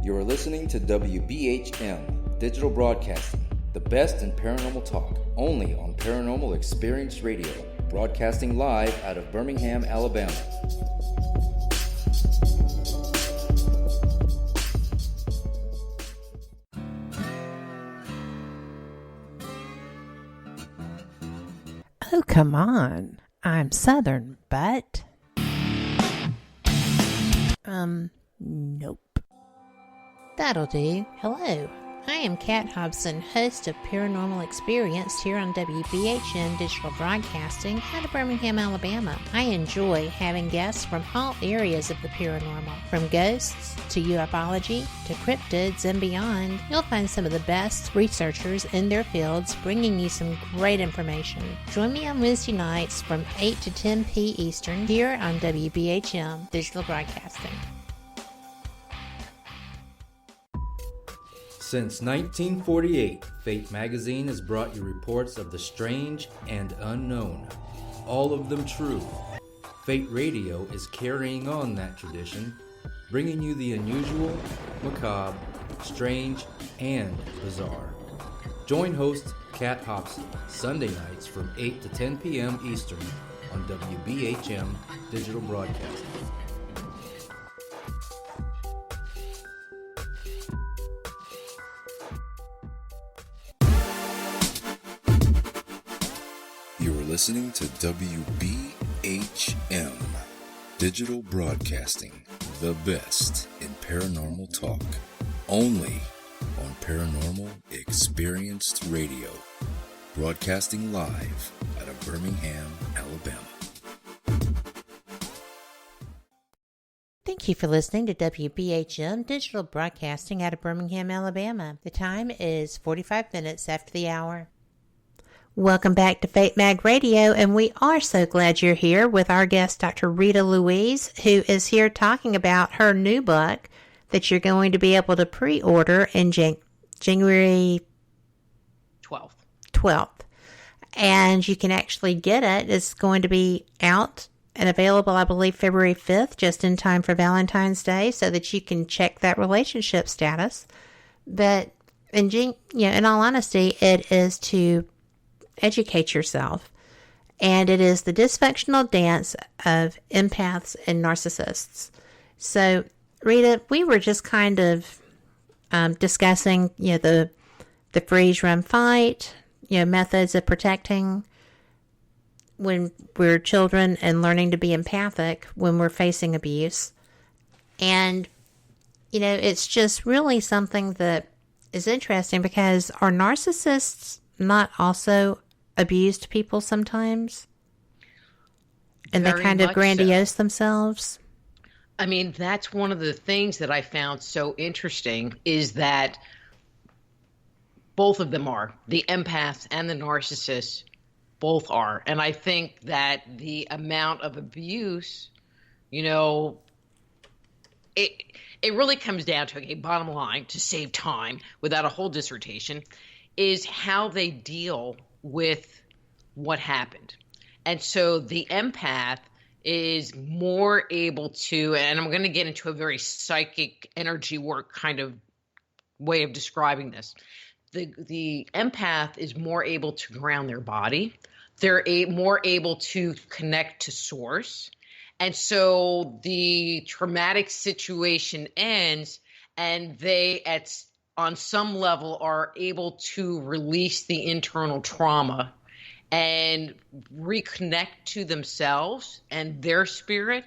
You're listening to WBHM Digital Broadcasting, the best in paranormal talk, only on Paranormal Experience Radio, broadcasting live out of Birmingham, Alabama. Oh, come on. I'm Southern, but... Nope. That'll do. Hello. I am Kat Hobson, host of Paranormal Experience here on WBHM Digital Broadcasting out of Birmingham, Alabama. I enjoy having guests from all areas of the paranormal, from ghosts to ufology to cryptids and beyond. You'll find some of the best researchers in their fields bringing you some great information. Join me on Wednesday nights from 8 to 10 p. Eastern here on WBHM Digital Broadcasting. Since 1948, Fate magazine has brought you reports of the strange and unknown, all of them true. Fate Radio is carrying on that tradition, bringing you the unusual, macabre, strange, and bizarre. Join host Kat Hobson Sunday nights from 8 to 10 p.m. Eastern on WBHM Digital Broadcasting. Listening to WBHM Digital Broadcasting, the best in paranormal talk, only on Paranormal Experienced Radio, broadcasting live out of Birmingham, Alabama. Thank you for listening to WBHM Digital Broadcasting out of Birmingham, Alabama. The time is 45 minutes after the hour. Welcome back to Fate Mag Radio, and we are so glad you're here with our guest, Dr. Rita Louise, who is here talking about her new book that you're going to be able to pre-order in January 12th. And you can actually get it. It's going to be out and available, I believe, February 5th, just in time for Valentine's Day, so that you can check that relationship status. But in all honesty, it is to educate yourself, and it is the dysfunctional dance of empaths and narcissists. So, Rita, we were just kind of discussing, the freeze, run, fight, methods of protecting when we're children and learning to be empathic when we're facing abuse. And, it's just really something that is interesting, because are narcissists not also abused people sometimes? And Very they kind of much grandiose themselves? I mean, that's one of the things that I found so interesting, is that both of them are. The empaths and the narcissists both are. And I think that the amount of abuse, it really comes down to, okay, bottom line, to save time without a whole dissertation, is how they deal with what happened. And so the empath is more able to, and I'm going to get into a very psychic energy work kind of way of describing this. The empath is more able to ground their body. They're more able to connect to source. And so the traumatic situation ends, and they, on some level, are able to release the internal trauma and reconnect to themselves and their spirit,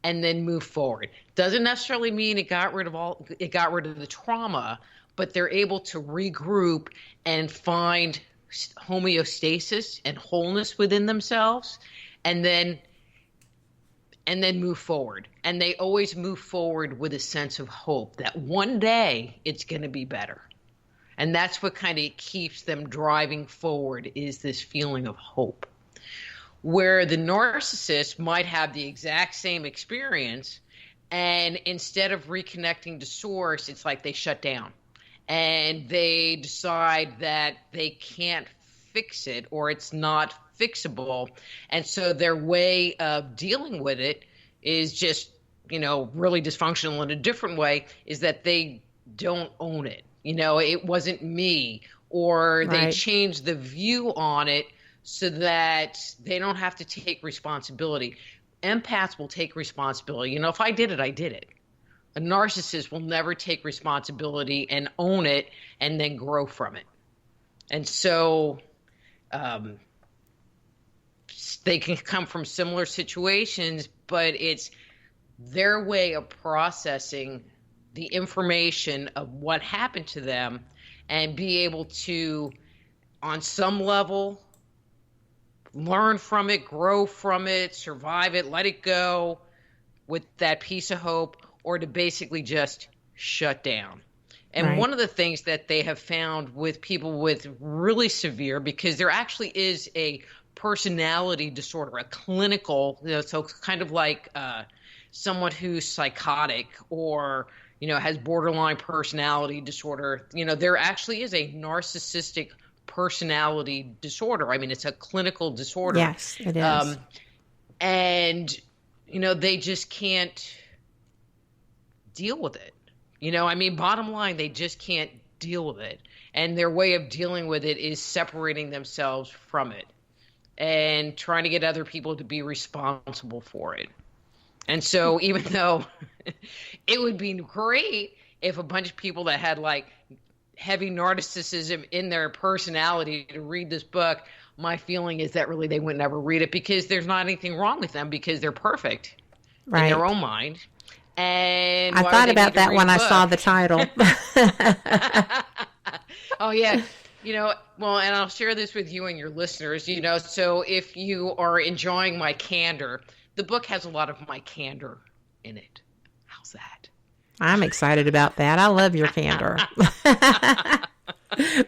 and then move forward. Doesn't necessarily mean it got rid of the trauma, but they're able to regroup and find homeostasis and wholeness within themselves, and then move forward. And they always move forward with a sense of hope that one day it's going to be better. And that's what kind of keeps them driving forward, is this feeling of hope. Where the narcissist might have the exact same experience, and instead of reconnecting to source, it's like they shut down. And they decide that they can't fix it, or it's not fixable. And so their way of dealing with it is just, really dysfunctional in a different way, is that they don't own it. It wasn't me, or they change the view on it so that they don't have to take responsibility. Empaths will take responsibility. If I did it, I did it. A narcissist will never take responsibility and own it and then grow from it. And so they can come from similar situations, but it's their way of processing the information of what happened to them and be able to, on some level, learn from it, grow from it, survive it, let it go with that piece of hope, or to basically just shut down. And one of the things that they have found with people with really severe, because there actually is a personality disorder, a clinical, so kind of like someone who's psychotic or, has borderline personality disorder. There actually is a narcissistic personality disorder. I mean, it's a clinical disorder. Yes, it is. And, they just can't deal with it. Bottom line, they just can't deal with it. And their way of dealing with it is separating themselves from it and trying to get other people to be responsible for it. And so even though it would be great if a bunch of people that had like heavy narcissism in their personality to read this book, my feeling is that really they would never read it, because there's not anything wrong with them, because they're perfect in their own mind. And I why thought would they about need to that read when a I book? saw the title. Oh, yeah. Well, and I'll share this with you and your listeners, so if you are enjoying my candor, the book has a lot of my candor in it. How's that? I'm excited about that. I love your candor.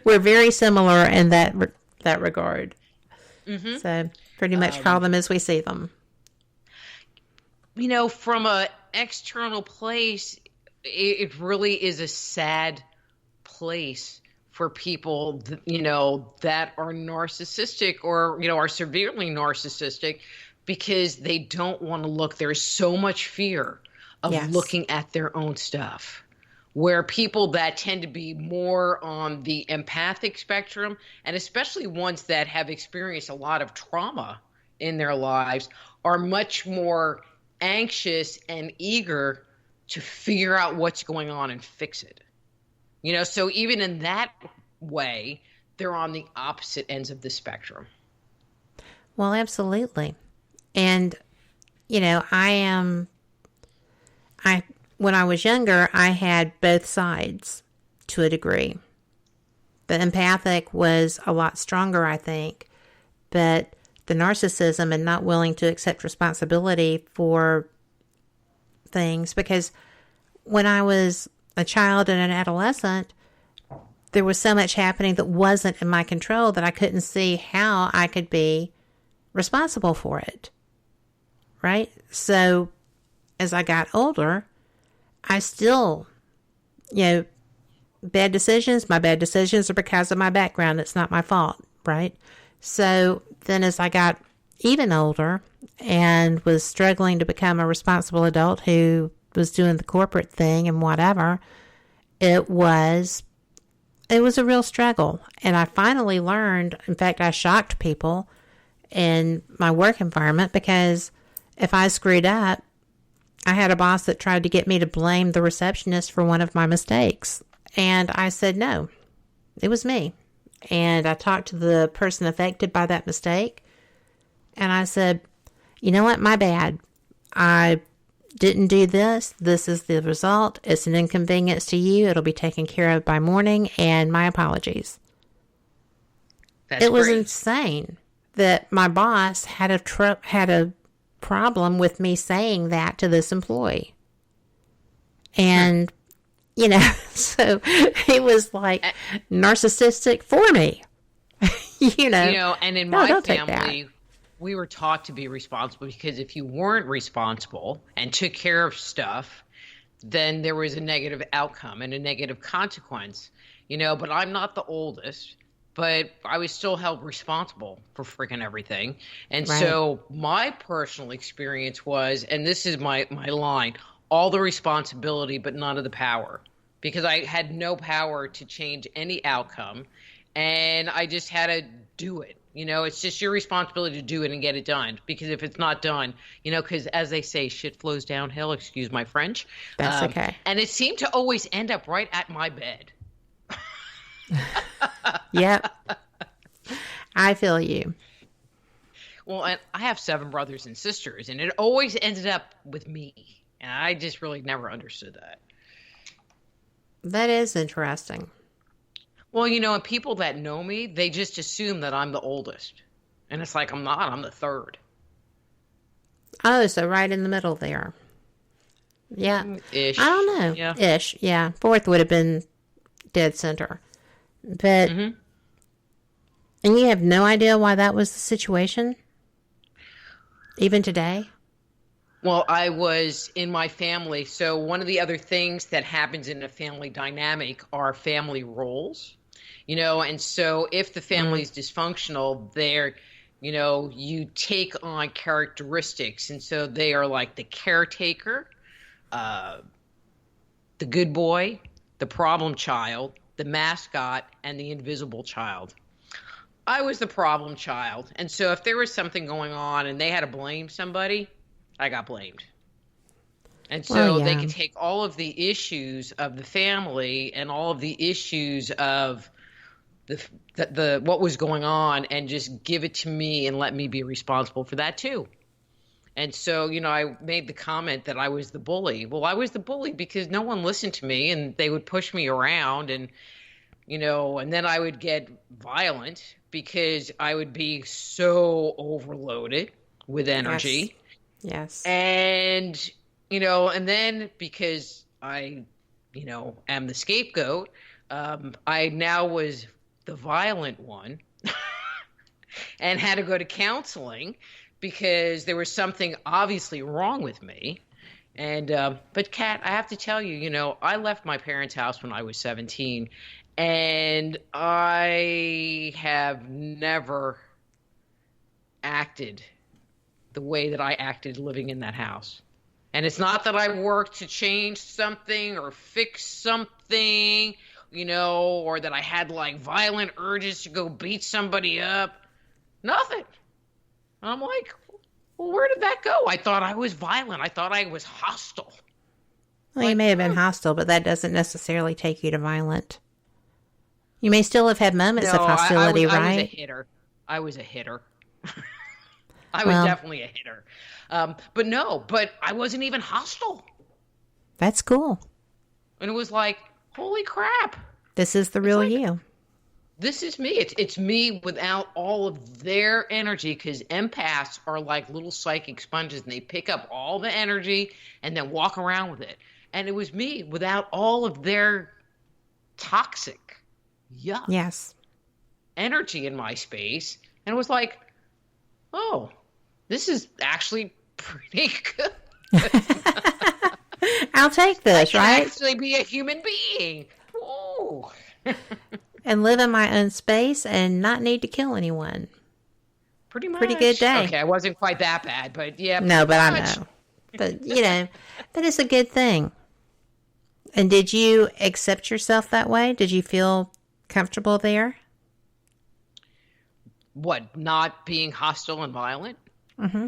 We're very similar in that regard. Mm-hmm. So pretty much call them as we see them. From an external place, it really is a sad place for people, that are narcissistic or, are severely narcissistic because they don't want to look. There's so much fear of looking at their own stuff, where people that tend to be more on the empathic spectrum, and especially ones that have experienced a lot of trauma in their lives, are much more anxious and eager to figure out what's going on and fix it. So even in that way, they're on the opposite ends of the spectrum. Well, absolutely. And, when I was younger, I had both sides to a degree. The empathic was a lot stronger, I think, but the narcissism and not willing to accept responsibility for things, because when I was a child and an adolescent, there was so much happening that wasn't in my control that I couldn't see how I could be responsible for it. Right? So as I got older, I still, bad decisions. My bad decisions are because of my background. It's not my fault. Right? So then as I got even older and was struggling to become a responsible adult who was doing the corporate thing and whatever, it was a real struggle. And I finally learned, in fact, I shocked people in my work environment, because if I screwed up, I had a boss that tried to get me to blame the receptionist for one of my mistakes. And I said, no, it was me. And I talked to the person affected by that mistake. And I said, you know what? My bad. I didn't do this. This is the result. It's an inconvenience to you. It'll be taken care of by morning, and my apologies. It was insane that my boss had a problem with me saying that to this employee. And, so it was like narcissistic for me. And in my family, we were taught to be responsible, because if you weren't responsible and took care of stuff, then there was a negative outcome and a negative consequence, but I'm not the oldest, but I was still held responsible for freaking everything. And so my personal experience was, and this is my line, all the responsibility, but none of the power, because I had no power to change any outcome. And I just had to do it. It's just your responsibility to do it and get it done. Because if it's not done, because as they say, shit flows downhill, excuse my French. That's okay. And it seemed to always end up right at my bed. Yep. I feel you. Well, and I have 7 brothers and sisters, and it always ended up with me. And I just really never understood that. That is interesting. Well, and people that know me, they just assume that I'm the oldest. And it's like, I'm not. I'm the third. Oh, so right in the middle there. Yeah. Ish. I don't know. Yeah. Ish. Yeah. 4th would have been dead center. But, and you have no idea why that was the situation? Even today? Well, I was in my family. So one of the other things that happens in a family dynamic are family roles, and so if the family is dysfunctional, you take on characteristics. And so they are like the caretaker, the good boy, the problem child, the mascot, and the invisible child. I was the problem child. And so if there was something going on and they had to blame somebody, I got blamed. And so they could take all of the issues of the family and all of the issues of the what was going on and just give it to me and let me be responsible for that too. And so, I made the comment that I was the bully. Well, I was the bully because no one listened to me, and they would push me around, and, and then I would get violent because I would be so overloaded with energy. Yes. And, and then because I, am the scapegoat, I now was the violent one and had to go to counseling because there was something obviously wrong with me. And, but Kat, I have to tell you, I left my parents' house when I was 17, and I have never acted the way that I acted living in that house. And it's not that I worked to change something or fix something, or that I had like violent urges to go beat somebody up. Nothing. I'm like, well, where did that go? I thought I was violent. I thought I was hostile. Well, you may have been hostile, but that doesn't necessarily take you to violent. You may still have had moments of hostility, right? I was a hitter. I was a hitter. I was definitely a hitter. But I wasn't even hostile. That's cool. And it was like, holy crap. This is the real you. This is me. It's me without all of their energy, because empaths are like little psychic sponges, and they pick up all the energy and then walk around with it. And it was me without all of their toxic, energy in my space. And it was like, oh, this is actually pretty good. I'll take this, I right? can actually be a human being. Ooh. And live in my own space and not need to kill anyone. Pretty much. Pretty good day. Okay, I wasn't quite that bad, but yeah. No, but much. I know. But, that is a good thing. And did you accept yourself that way? Did you feel comfortable there? What, not being hostile and violent? Mm-hmm.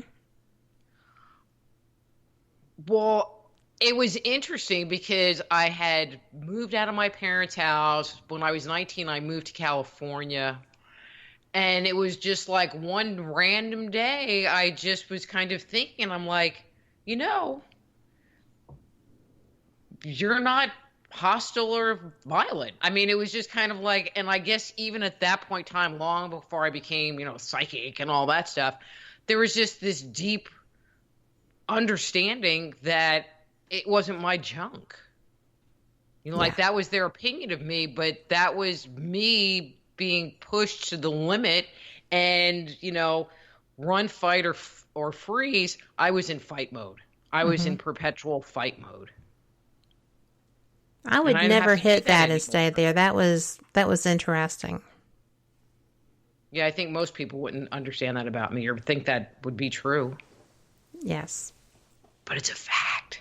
Well, it was interesting because I had moved out of my parents' house. When I was 19, I moved to California. And it was just like one random day, I just was kind of thinking, I'm like, you're not hostile or violent. I mean, it was just kind of like, and I guess even at that point in time, long before I became, psychic and all that stuff, there was just this deep understanding that it wasn't my junk. Like that was their opinion of me, but that was me being pushed to the limit and, run, fight, or freeze. I was in fight mode. I was in perpetual fight mode. I would never hit that and stay there. That was interesting. Yeah, I think most people wouldn't understand that about me or think that would be true. Yes. But it's a fact.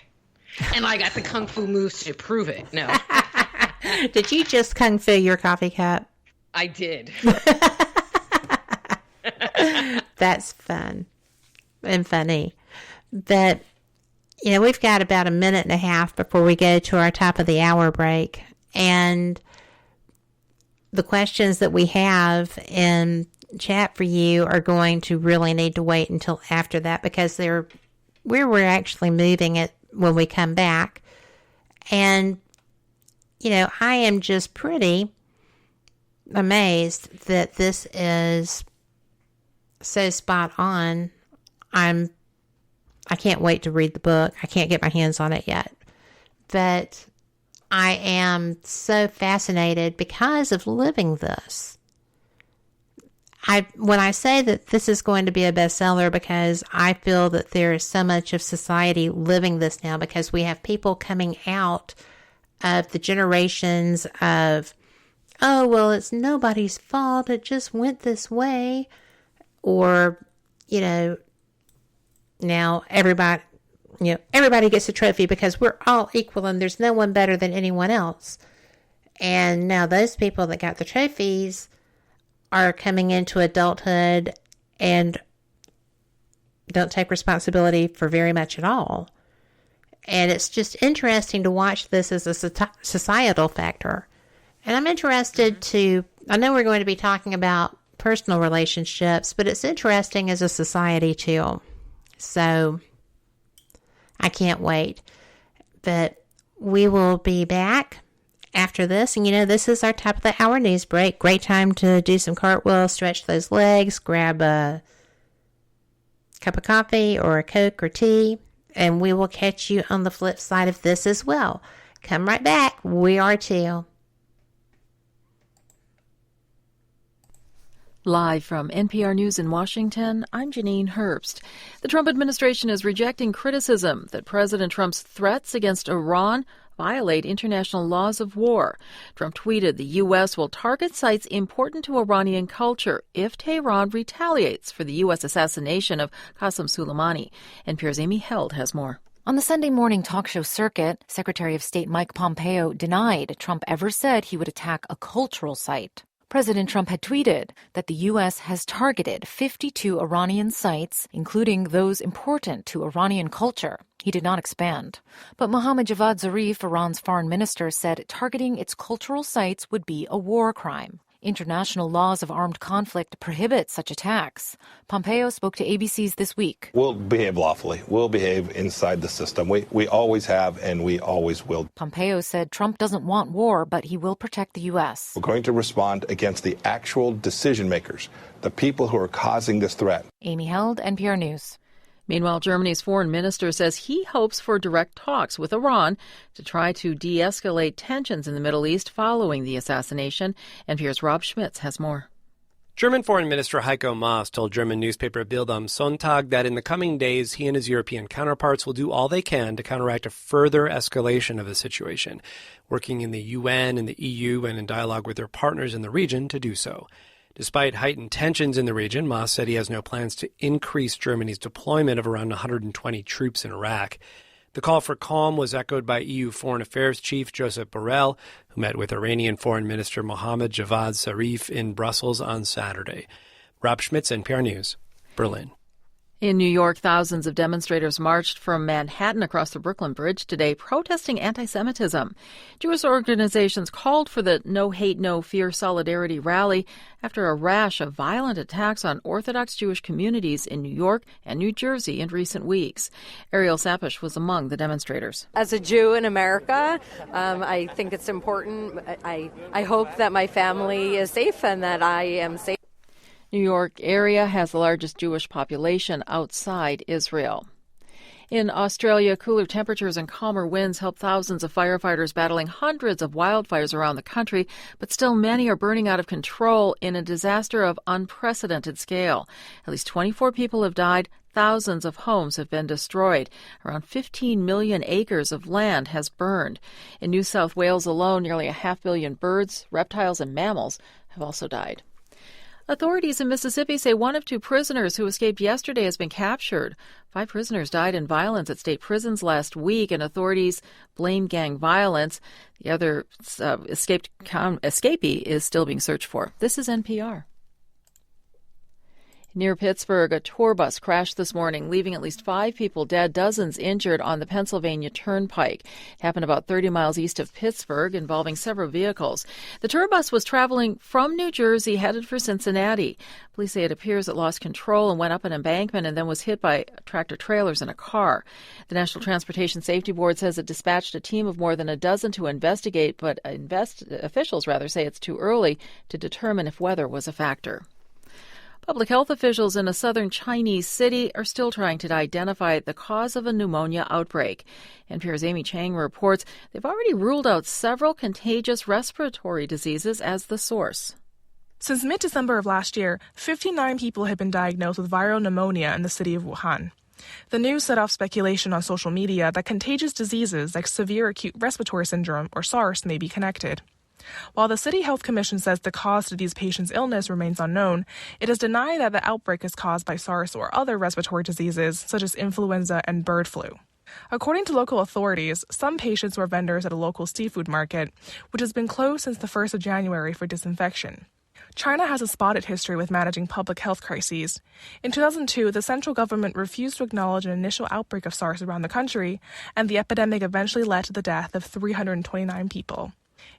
And I got the kung fu moves to prove it. No. Did you just kung fu your coffee cup? I did. That's fun and funny. But, we've got about a minute and a half before we go to our top of the hour break. And the questions that we have in chat for you are going to really need to wait until after that, because they're where we're actually moving it when we come back. And, I am just pretty amazed that this is so spot on. I can't wait to read the book. I can't get my hands on it yet. But I am so fascinated because of living this. When I say that this is going to be a bestseller, because I feel that there is so much of society living this now, because we have people coming out of the generations of, oh, well, it's nobody's fault. It just went this way. Or, now everybody gets a trophy because we're all equal and there's no one better than anyone else. And now those people that got the trophies are coming into adulthood and don't take responsibility for very much at all. And it's just interesting to watch this as a societal factor. And I'm interested I know we're going to be talking about personal relationships, but it's interesting as a society too. So I can't wait. But we will be back after this. And, this is our top of the hour news break. Great time to do some cartwheels, stretch those legs, grab a cup of coffee or a Coke or tea. And we will catch you on the flip side of this as well. Come right back. We are too. Live from NPR News in Washington, I'm Janine Herbst. The Trump administration is rejecting criticism that President Trump's threats against Iran violate international laws of war. Trump tweeted the U.S. will target sites important to Iranian culture if Tehran retaliates for the U.S. assassination of Qasem Soleimani. NPR's Amy Held has more. On the Sunday morning talk show circuit, Secretary of State Mike Pompeo denied Trump ever said he would attack a cultural site. President Trump had tweeted that the U.S. has targeted 52 Iranian sites, including those important to Iranian culture. He did not expand. But Mohammad Javad Zarif, Iran's foreign minister, said targeting its cultural sites would be a war crime. International laws of armed conflict prohibit such attacks. Pompeo spoke to ABC's This Week. We'll behave lawfully. We'll behave inside the system. We always have and we always will. Pompeo said Trump doesn't want war, but he will protect the U.S. We're going to respond against the actual decision makers, the people who are causing this threat. Amy Held, NPR News. Meanwhile, Germany's foreign minister says he hopes for direct talks with Iran to try to de-escalate tensions in the Middle East following the assassination. NPR's Rob Schmitz has more. German Foreign Minister Heiko Maas told German newspaper Bild am Sonntag that in the coming days he and his European counterparts will do all they can to counteract a further escalation of the situation, working in the UN and the EU and in dialogue with their partners in the region to do so. Despite heightened tensions in the region, Maas said he has no plans to increase Germany's deployment of around 120 troops in Iraq. The call for calm was echoed by EU Foreign Affairs Chief Josep Borrell, who met with Iranian Foreign Minister Mohammad Javad Zarif in Brussels on Saturday. Rob Schmitz, NPR News, Berlin. In New York, thousands of demonstrators marched from Manhattan across the Brooklyn Bridge today, protesting anti-Semitism. Jewish organizations called for the No Hate, No Fear Solidarity rally after a rash of violent attacks on Orthodox Jewish communities in New York and New Jersey in recent weeks. Ariel Sapish was among the demonstrators. As a Jew in America, I think it's important. I hope that my family is safe and that I am safe. New York area has the largest Jewish population outside Israel. In Australia, cooler temperatures and calmer winds help thousands of firefighters battling hundreds of wildfires around the country, but still many are burning out of control in a disaster of unprecedented scale. At least 24 people have died. Thousands of homes have been destroyed. Around 15 million acres of land has burned. In New South Wales alone, nearly 500 million birds, reptiles, and mammals have also died. Authorities in Mississippi say one of two prisoners who escaped yesterday has been captured. 5 prisoners died in violence at state prisons last week, and authorities blame gang violence. The other escapee is still being searched for. This is NPR. Near Pittsburgh, a tour bus crashed this morning, leaving at least 5 people dead, dozens injured on the Pennsylvania Turnpike. It happened about 30 miles east of Pittsburgh, involving several vehicles. The tour bus was traveling from New Jersey, headed for Cincinnati. Police say it appears it lost control and went up an embankment and then was hit by tractor-trailers in a car. The National Transportation Safety Board says it dispatched a team of more than a dozen to investigate, but officials say it's too early to determine if weather was a factor. Public health officials in a southern Chinese city are still trying to identify the cause of a pneumonia outbreak. NPR's Amy Chang reports they've already ruled out several contagious respiratory diseases as the source. Since mid-December of last year, 59 people had been diagnosed with viral pneumonia in the city of Wuhan. The news set off speculation on social media that contagious diseases like severe acute respiratory syndrome, or SARS, may be connected. While the City Health Commission says the cause to these patients' illness remains unknown, it has denied that the outbreak is caused by SARS or other respiratory diseases such as influenza and bird flu. According to local authorities, some patients were vendors at a local seafood market, which has been closed since the 1st of January for disinfection. China has a spotted history with managing public health crises. In 2002, the central government refused to acknowledge an initial outbreak of SARS around the country, and the epidemic eventually led to the death of 329 people.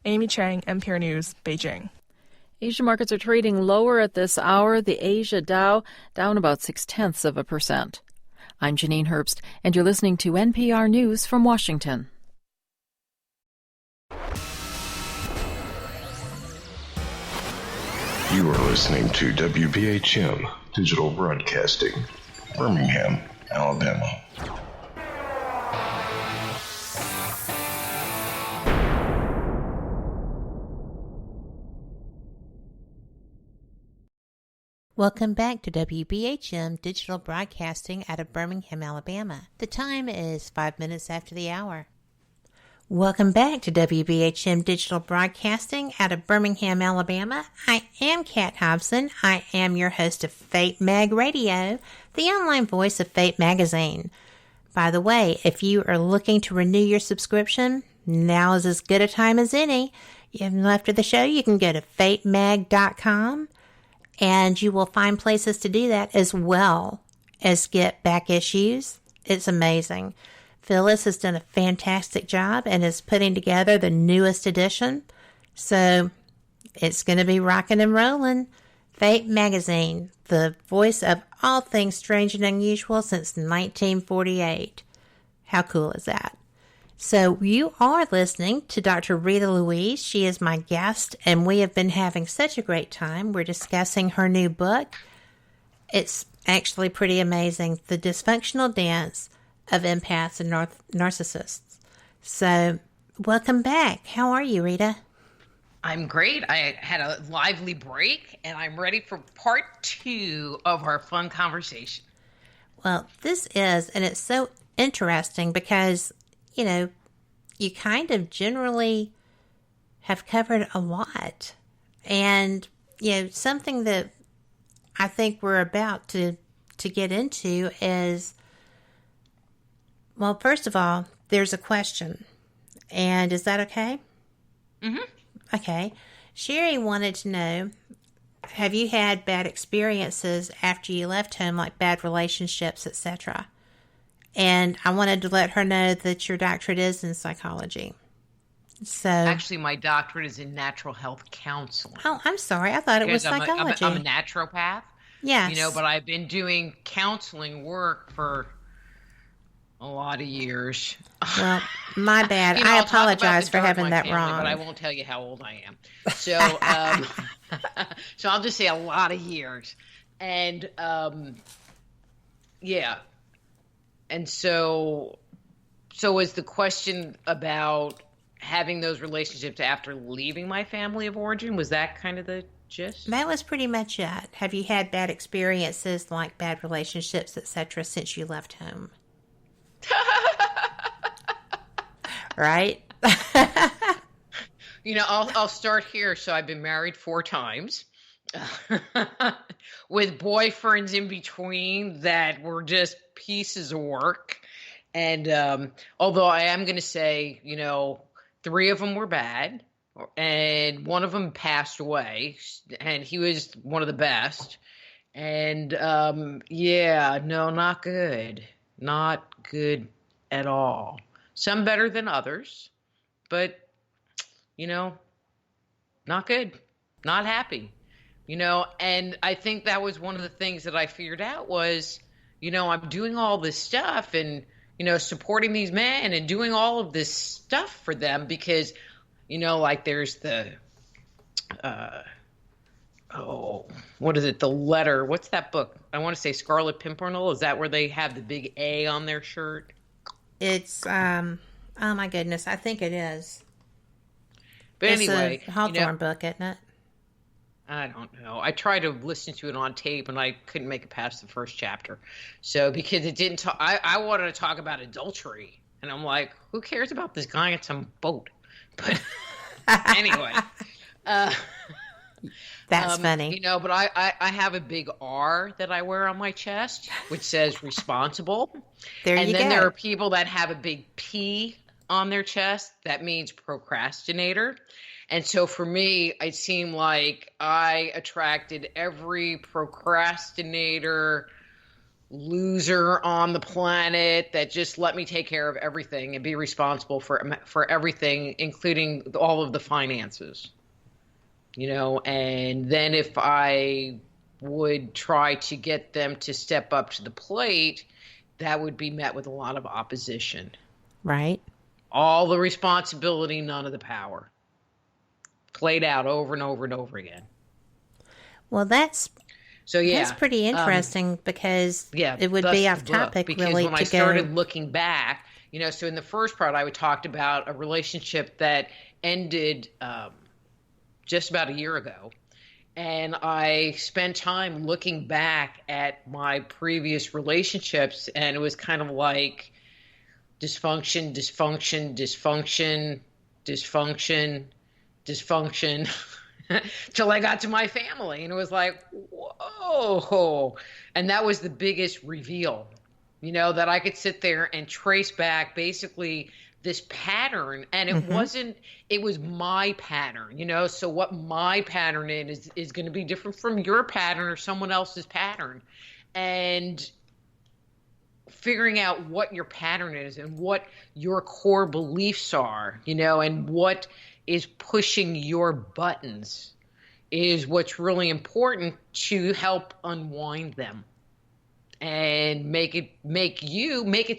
Amy Chang, NPR News, Beijing. Asian markets are trading lower at this hour. The Asia Dow down about 0.6%. I'm Janine Herbst, and you're listening to NPR News from Washington. You are listening to WBHM Digital Broadcasting, Birmingham, Alabama. Welcome back to WBHM Digital Broadcasting out of Birmingham, Alabama. The time is 5 minutes after the hour. Welcome back to WBHM Digital Broadcasting out of Birmingham, Alabama. I am Kat Hobson. I am your host of Fate Mag Radio, the online voice of Fate Magazine. By the way, if you are looking to renew your subscription, now is as good a time as any. After the show, you can go to fatemag.com and you will find places to do that as well as get back issues. It's amazing. Phyllis has done a fantastic job and is putting together the newest edition. So it's going to be rocking and rolling. Fate Magazine, the voice of all things strange and unusual since 1948. How cool is that? So you are listening to Dr. Rita Louise. She is my guest, and we have been having such a great time. We're discussing her new book. It's actually pretty amazing. The Dysfunctional Dance of Empaths and Narcissists. So, welcome back. How are you, Rita? I'm great. I had a lively break, and I'm ready for part 2 of our fun conversation. Well, this is, and it's so interesting because, you know, you kind of generally have covered a lot. And, you know, something that I think we're about to get into is, well, first of all, there's a question. And is that okay? Mm-hmm. Okay. Sherry wanted to know, have you had bad experiences after you left home, like bad relationships, etc.? And I wanted to let her know that your doctorate is in psychology. So actually, my doctorate is in natural health counseling. Oh, I'm sorry. I thought it was psychology. I'm a naturopath. Yes. You know, but I've been doing counseling work for a lot of years. Well, my bad. I apologize for having that family, wrong. But I won't tell you how old I am. So, so I'll just say a lot of years. And, yeah. And so is the question about having those relationships after leaving my family of origin? Was that kind of the gist? That was pretty much it. Have you had bad experiences, like bad relationships, etc., since you left home? Right? You know, I'll start here. So I've been married 4 times with boyfriends in between that were just pieces of work. And although I am going to say, you know, 3 of them were bad and 1 of them passed away, and he was one of the best. And yeah, no, not good. Not good at all. Some better than others, but, you know, not good, not happy, you know. And I think that was one of the things that I figured out was, you know, I'm doing all this stuff and, you know, supporting these men and doing all of this stuff for them because, you know, like there's the, what is it? The letter. What's that book? I want to say Scarlet Pimpernel. Is that where they have the big A on their shirt? It's, oh my goodness, I think it is. But it's anyway, a Hawthorne book, isn't it? I don't know. I tried to listen to it on tape, and I couldn't make it past the first chapter. So because it didn't talk, I wanted to talk about adultery, and I'm like, who cares about this guy on some boat? But anyway, that's funny. You know, but I have a big R that I wear on my chest, which says responsible. And then there are people that have a big P on their chest. That means procrastinator. And so for me, it seemed like I attracted every procrastinator, loser on the planet that just let me take care of everything and be responsible for everything, including all of the finances. You know, and then if I would try to get them to step up to the plate, that would be met with a lot of opposition. Right. All the responsibility, none of the power. Played out over and over and over again. Well, that's pretty interesting because it would be off topic really when I started looking back, so in the first part I talked about a relationship that ended just about a year ago. And I spent time looking back at my previous relationships, and it was kind of like dysfunction, dysfunction, dysfunction, dysfunction, dysfunction, till I got to my family. And it was like, whoa. And that was the biggest reveal, that I could sit there and trace back basically this pattern, and it was my pattern, so what my pattern is going to be different from your pattern or someone else's pattern, and figuring out what your pattern is and what your core beliefs are, and what is pushing your buttons is what's really important to help unwind them and make it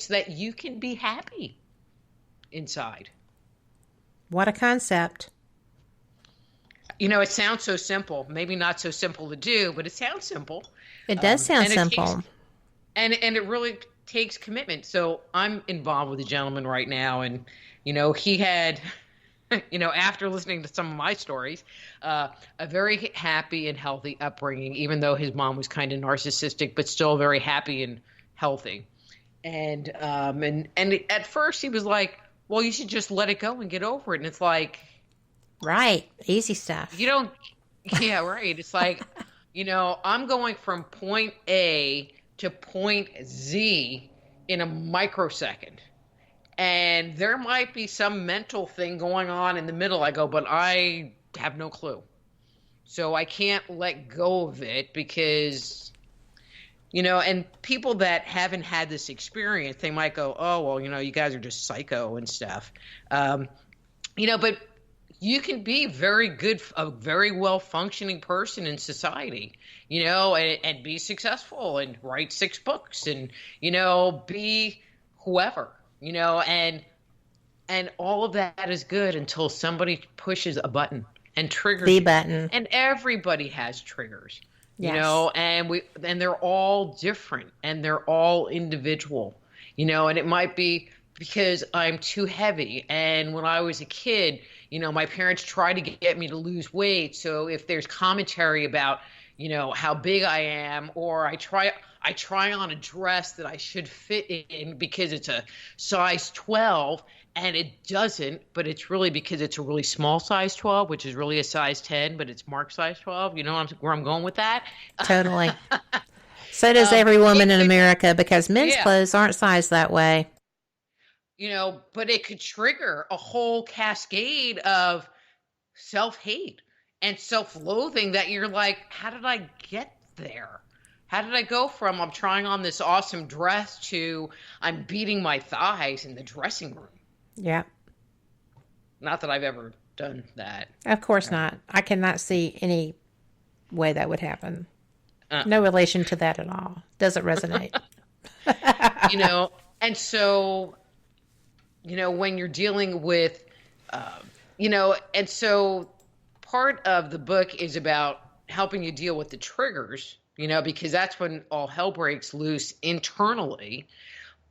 so that you can be happy inside. What a concept. It sounds so simple. Maybe not so simple to do, but it sounds simple. It does sound simple. And it really takes commitment. So I'm involved with a gentleman right now, and, he had, after listening to some of my stories, a very happy and healthy upbringing, even though his mom was kind of narcissistic, but still very happy and healthy. And at first he was like, well, you should just let it go and get over it. And it's like, right. Easy stuff. Yeah, right. It's like, I'm going from point A to point Z in a microsecond. And there might be some mental thing going on in the middle. I go, but I have no clue. So I can't let go of it because, and people that haven't had this experience, they might go, oh, well, you guys are just psycho and stuff. But you can be a very well-functioning person in society, and be successful and write 6 books and, be whoever, and all of that is good until somebody pushes a button and triggers the button. And everybody has triggers. Yes. And they're all different and they're all individual, and it might be because I'm too heavy. And when I was a kid, my parents tried to get me to lose weight. So if there's commentary about, how big I am, or I try on a dress that I should fit in because it's a size 12 and it doesn't, but it's really because it's a really small size 12, which is really a size 10, but it's marked size 12. Where I'm going with that? Totally. So does every woman in America, because men's clothes aren't sized that way. But it could trigger a whole cascade of self-hate and self-loathing that you're like, how did I get there? How did I go from I'm trying on this awesome dress to I'm beating my thighs in the dressing room? Yeah. Not that I've ever done that. Of course not. I cannot see any way that would happen. No relation to that at all. Doesn't resonate. And so, when you're dealing with, and so part of the book is about helping you deal with the triggers, because that's when all hell breaks loose internally.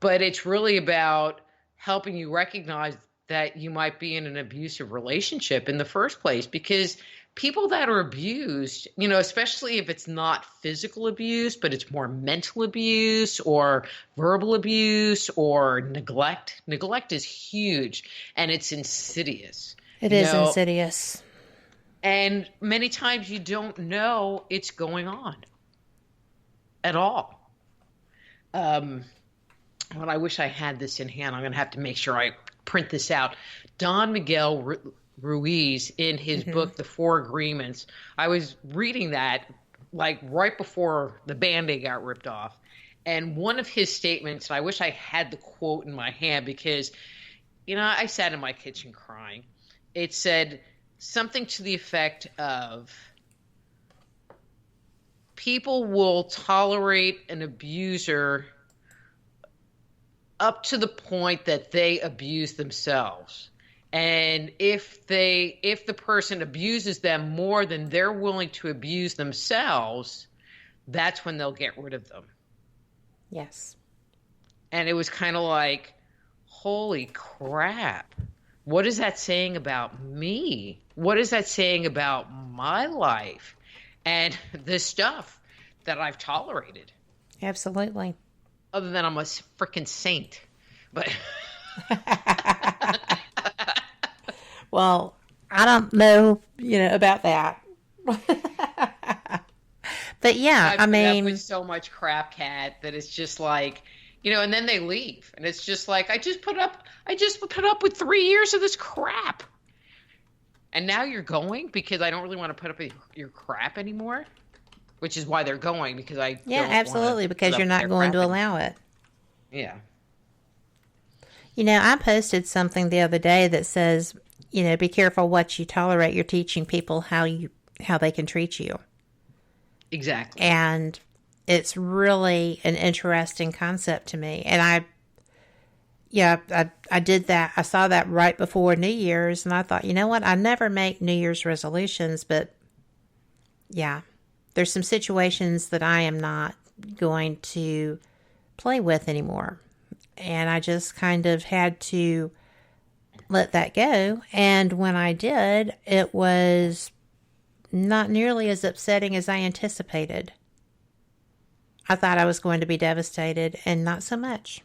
But it's really about helping you recognize that you might be in an abusive relationship in the first place, because people that are abused, especially if it's not physical abuse, but it's more mental abuse or verbal abuse or neglect. Neglect is huge and it's insidious. It is insidious. And many times you don't know it's going on at all. Well, I wish I had this in hand. I'm going to have to make sure I print this out. Don Miguel Ruiz, in his book, The 4 Agreements, I was reading that like right before the Band-Aid got ripped off. And one of his statements, and I wish I had the quote in my hand because, I sat in my kitchen crying. It said something to the effect of, people will tolerate an abuser up to the point that they abuse themselves. And if the person abuses them more than they're willing to abuse themselves, that's when they'll get rid of them. Yes. And it was kind of like, holy crap. What is that saying about me? What is that saying about my life and the stuff that I've tolerated? Absolutely. Other than I'm a freaking saint. But well, I don't know, about that. But yeah, I've put up with so much crap, Kat, that it's just like, and then they leave, and it's just like, I just put up with 3 years of this crap, and now you're going because I don't really want to put up with your crap anymore, which is why they're going, because absolutely, because you're not going to allow it. Yeah. I posted something the other day that says, be careful what you tolerate. You're teaching people how they can treat you. Exactly. And it's really an interesting concept to me. And I did that. I saw that right before New Year's, and I thought, you know what? I never make New Year's resolutions, but yeah, there's some situations that I am not going to play with anymore. And I just kind of had to let that go. And when I did, it was not nearly as upsetting as I anticipated. I thought I was going to be devastated, and not so much.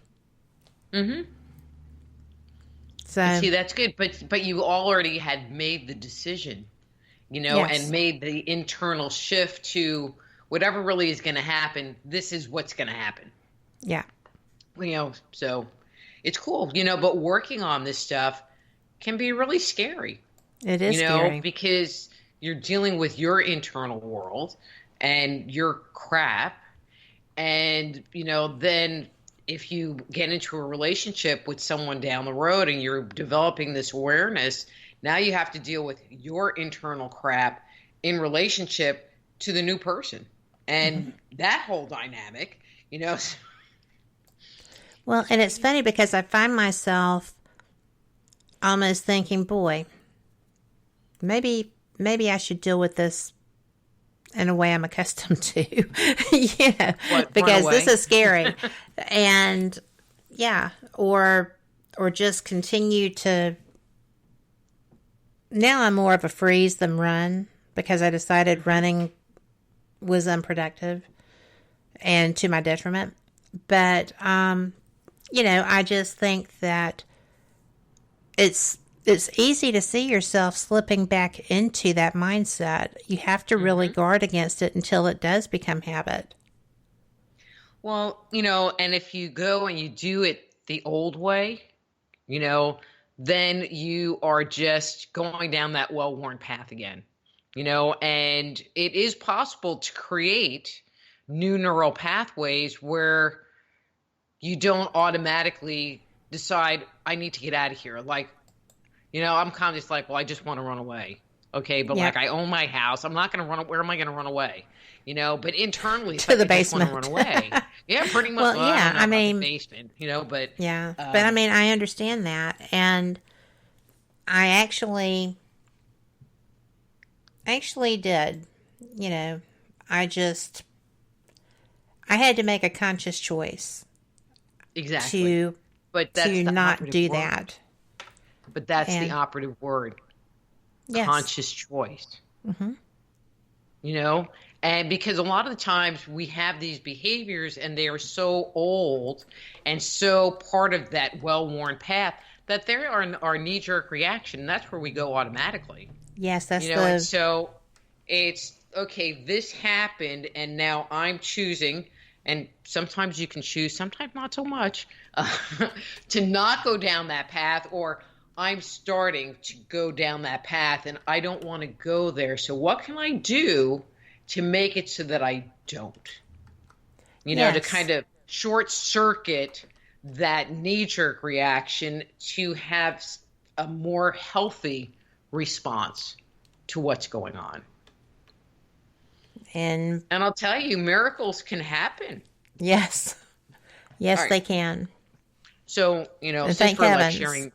Mm-hmm. So see, that's good, but you already had made the decision, yes. and made the internal shift to whatever really is going to happen. This is what's going to happen. Yeah. So it's cool, but working on this stuff can be really scary. It is scary. Because you're dealing with your internal world and your crap. And, then if you get into a relationship with someone down the road and you're developing this awareness, now you have to deal with your internal crap in relationship to the new person. And that whole dynamic, Well, and it's funny because I find myself almost thinking, boy, maybe I should deal with this in a way I'm accustomed to, because this is scary. And yeah, or just continue to, now I'm more of a freeze than run, because I decided running was unproductive and to my detriment. But, I just think that it's easy to see yourself slipping back into that mindset. You have to really guard against it until it does become habit. Well, and if you go and you do it the old way, then you are just going down that well-worn path again, and it is possible to create new neural pathways where you don't automatically decide, I need to get out of here. Like, I'm kind of just like, well, I just want to run away. Okay. But like, I own my house. I'm not going to run. Where am I going to run away? But internally, to the basement. I just want to run away. Yeah, pretty much. Well, yeah, I mean, the basement, but yeah, but I mean, I understand that. And I actually did, I had to make a conscious choice. Exactly. But that's to not do word. that. But that's the operative word. Yes. Conscious choice. Mm-hmm. And because a lot of the times we have these behaviors and they are so old and so part of that well-worn path that they are our knee-jerk reaction. And that's where we go automatically. Yes, that's and so it's, okay, this happened and now I'm choosing, and sometimes you can choose, sometimes not so much, to not go down that path, or I'm starting to go down that path and I don't want to go there. So what can I do to make it so that I don't? To kind of short circuit that knee-jerk reaction to have a more healthy response to what's going on. And I'll tell you, miracles can happen. Yes. Yes, right. They can. So, And since thank we're heavens. sharing,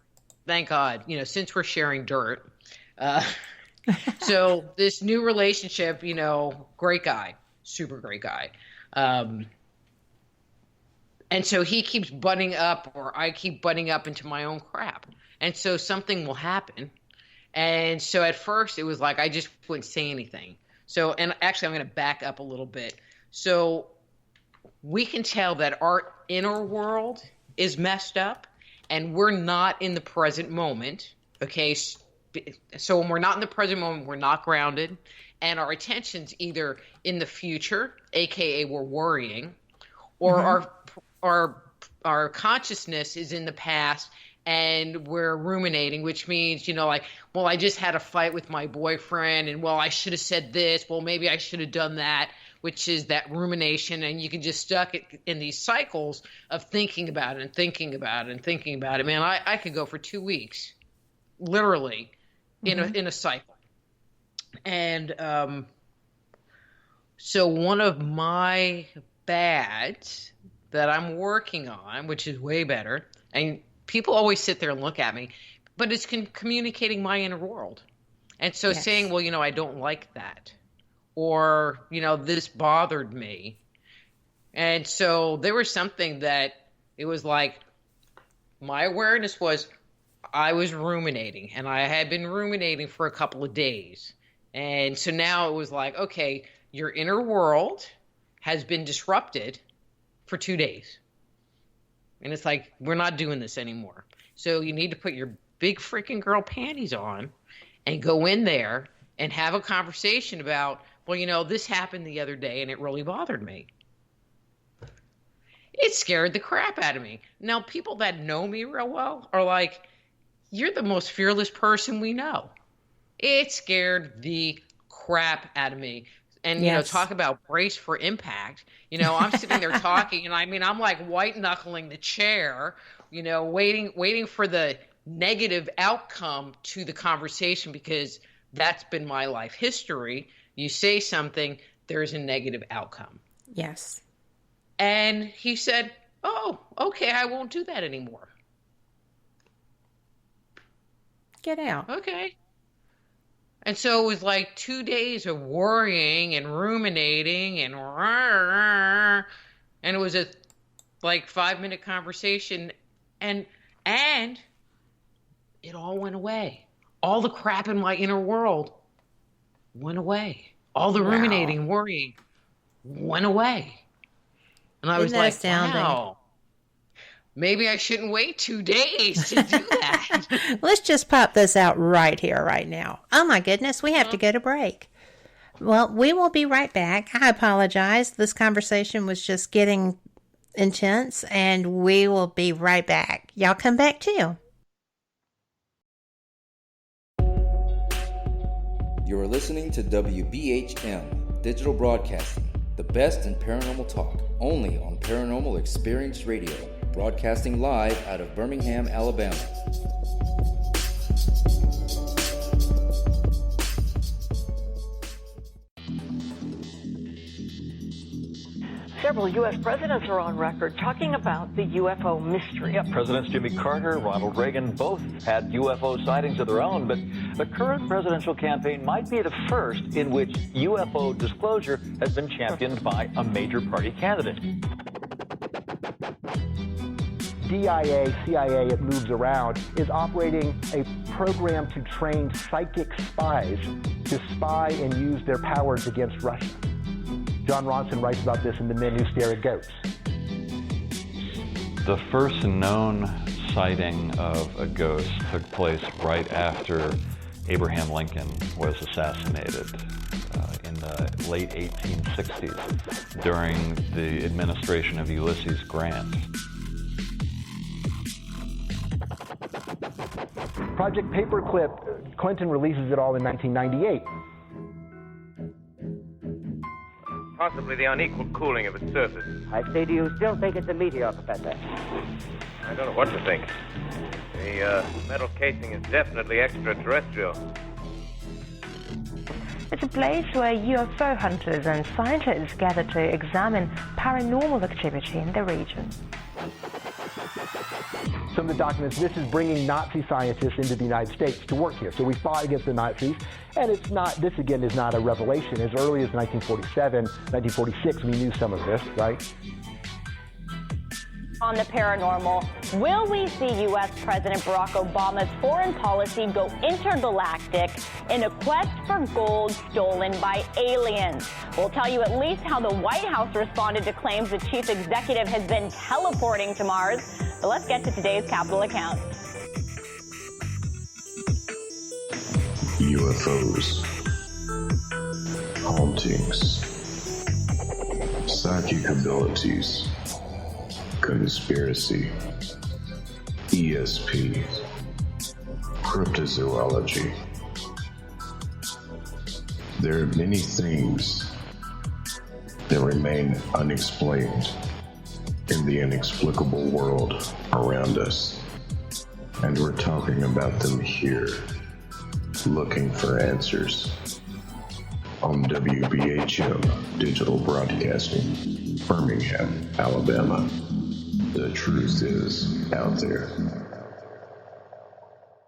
thank God, since we're sharing dirt. So this new relationship, great guy, super great guy. And so he keeps butting up, or I keep butting up into my own crap. And so something will happen. And so at first it was like I just wouldn't say anything. So, and actually I'm going to back up a little bit. So we can tell that our inner world is messed up and we're not in the present moment. Okay. So when we're not in the present moment, we're not grounded, and our attention's either in the future, AKA we're worrying, or our consciousness is in the past and we're ruminating, which means, well, I just had a fight with my boyfriend, and well, I should have said this. Well, maybe I should have done that, which is that rumination. And you can just stuck in these cycles of thinking about it and thinking about it and thinking about it. Man, I could go for 2 weeks, literally, in a cycle. And so one of my bads that I'm working on, which is way better, and people always sit there and look at me, but it's communicating my inner world. And so saying, well, I don't like that, or, this bothered me. And so there was something that it was like, my awareness was I was ruminating, and I had been ruminating for a couple of days. And so now it was like, okay, your inner world has been disrupted for 2 days. And it's like, we're not doing this anymore. So you need to put your big freaking girl panties on and go in there and have a conversation about, well, this happened the other day and it really bothered me. It scared the crap out of me. Now, people that know me real well are like, you're the most fearless person we know. It scared the crap out of me. And, talk about brace for impact. I'm sitting there talking, and I'm like white knuckling the chair, waiting for the negative outcome to the conversation, because that's been my life history. You say something, there's a negative outcome. Yes. And he said, oh, okay, I won't do that anymore. Get out. Okay. And so it was like 2 days of worrying and ruminating and it was a 5-minute conversation, and it all went away. All the crap in my inner world went away. All the ruminating and worrying went away. And I was like, wow, maybe I shouldn't wait 2 days to do that. Let's just pop this out right here, right now. Oh my goodness, we have to go to break. Well, we will be right back. I apologize. This conversation was just getting intense, and we will be right back. Y'all come back too. You are listening to WBHM Digital Broadcasting, the best in paranormal talk, only on Paranormal Experience Radio, broadcasting live out of Birmingham, Alabama. Several U.S. presidents are on record talking about the UFO mystery. Yeah, Presidents Jimmy Carter, Ronald Reagan both had UFO sightings of their own, but the current presidential campaign might be the first in which UFO disclosure has been championed by a major party candidate. DIA, CIA, it moves around, is operating a program to train psychic spies to spy and use their powers against Russia. John Ronson writes about this in The Men Who Stare at Goats. The first known sighting of a ghost took place right after Abraham Lincoln was assassinated in the late 1860s during the administration of Ulysses Grant. Project Paperclip, Clinton releases it all in 1998. Possibly the unequal cooling of its surface. I say, do you still think it's a meteor, Professor? I don't know what to think. The metal casing is definitely extraterrestrial. It's a place where UFO hunters and scientists gather to examine paranormal activity in the region. Some of the documents, this is bringing Nazi scientists into the United States to work here. So we fought against the Nazis, and it's not, this again is not a revelation. As early as 1947, 1946, we knew some of this, right? On the paranormal, will we see U.S. President Barack Obama's foreign policy go intergalactic in a quest for gold stolen by aliens? We'll tell you at least how the White House responded to claims the chief executive has been teleporting to Mars. But let's get to today's Capitol account. UFOs, hauntings, psychic abilities, conspiracy, ESP, cryptozoology. There are many things that remain unexplained in the inexplicable world around us, and we're talking about them here, looking for answers on WBHM Digital Broadcasting, Birmingham, Alabama. The truth is out there.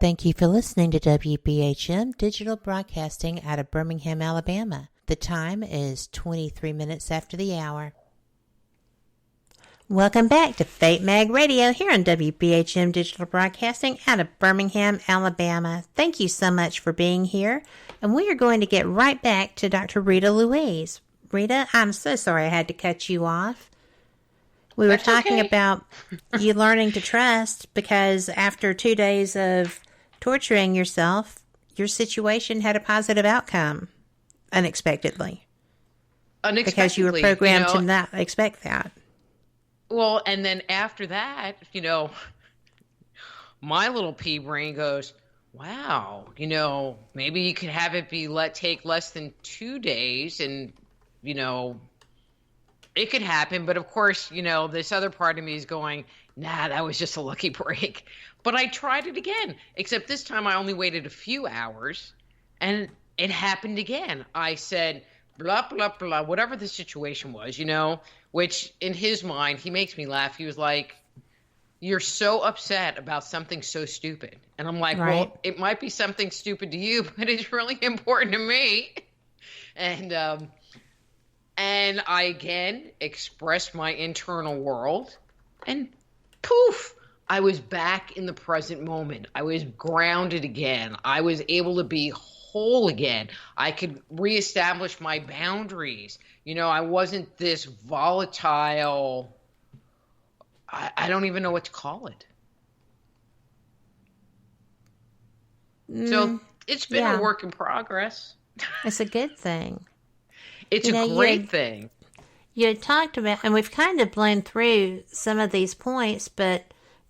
Thank you for listening to WBHM Digital Broadcasting out of Birmingham, Alabama. The time is 23 minutes after the hour. Welcome back to Fate Mag Radio here on WBHM Digital Broadcasting out of Birmingham, Alabama. Thank you so much for being here. And we are going to get right back to Dr. Rita Louise. Rita, I'm so sorry I had to cut you off. We were talking about you learning to trust because after 2 days of torturing yourself, your situation had a positive outcome unexpectedly. Because you were programmed to not expect that. Well, and then after that, my little pea brain goes, wow, maybe you could have it take less than 2 days and, it could happen. But of course, this other part of me is going, nah, that was just a lucky break. But I tried it again, except this time I only waited a few hours and it happened again. I said, blah, blah, blah, whatever the situation was, which in his mind, he makes me laugh. He was like, you're so upset about something so stupid. And I'm like, right. Well, it might be something stupid to you, but it's really important to me. And I again expressed my internal world and poof, I was back in the present moment. I was grounded again. I was able to be whole again. I could reestablish my boundaries. I wasn't this volatile, I don't even know what to call it. So it's been a work in progress. It's a good thing. It's a great thing. You had talked about, and we've kind of blown through some of these points, but,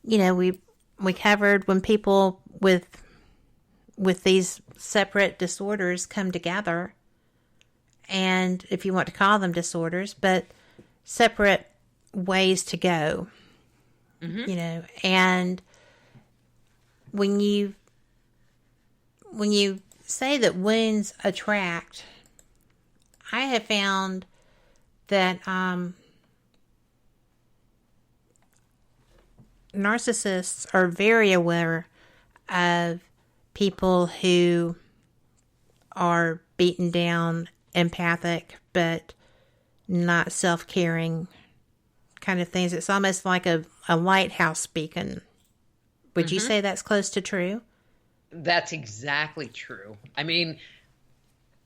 we covered when people with these separate disorders come together, and if you want to call them disorders, but separate ways to go, and when you say that wounds attract, I have found that narcissists are very aware of people who are beaten down, empathic, but not self-caring kind of things. It's almost like a lighthouse beacon. Would you say that's close to true? That's exactly true. I mean,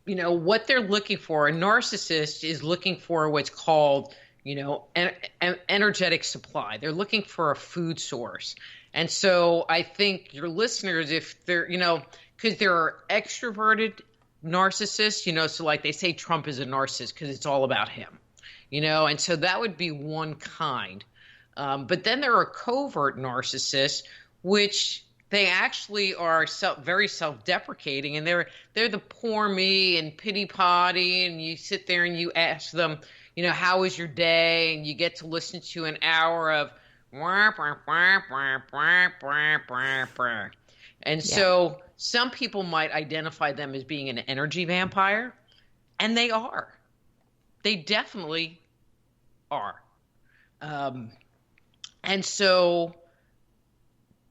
what they're looking for, a narcissist is looking for what's called, an energetic supply. They're looking for a food source. And so I think your listeners, if they're, because there are extroverted narcissists, so like they say Trump is a narcissist because it's all about him, and so that would be one kind. But then there are covert narcissists, which they actually are very self-deprecating, and they're the poor me and pity potty, and you sit there and you ask them, how was your day, and you get to listen to an hour of and so some people might identify them as being an energy vampire, and they are. They definitely are. And so,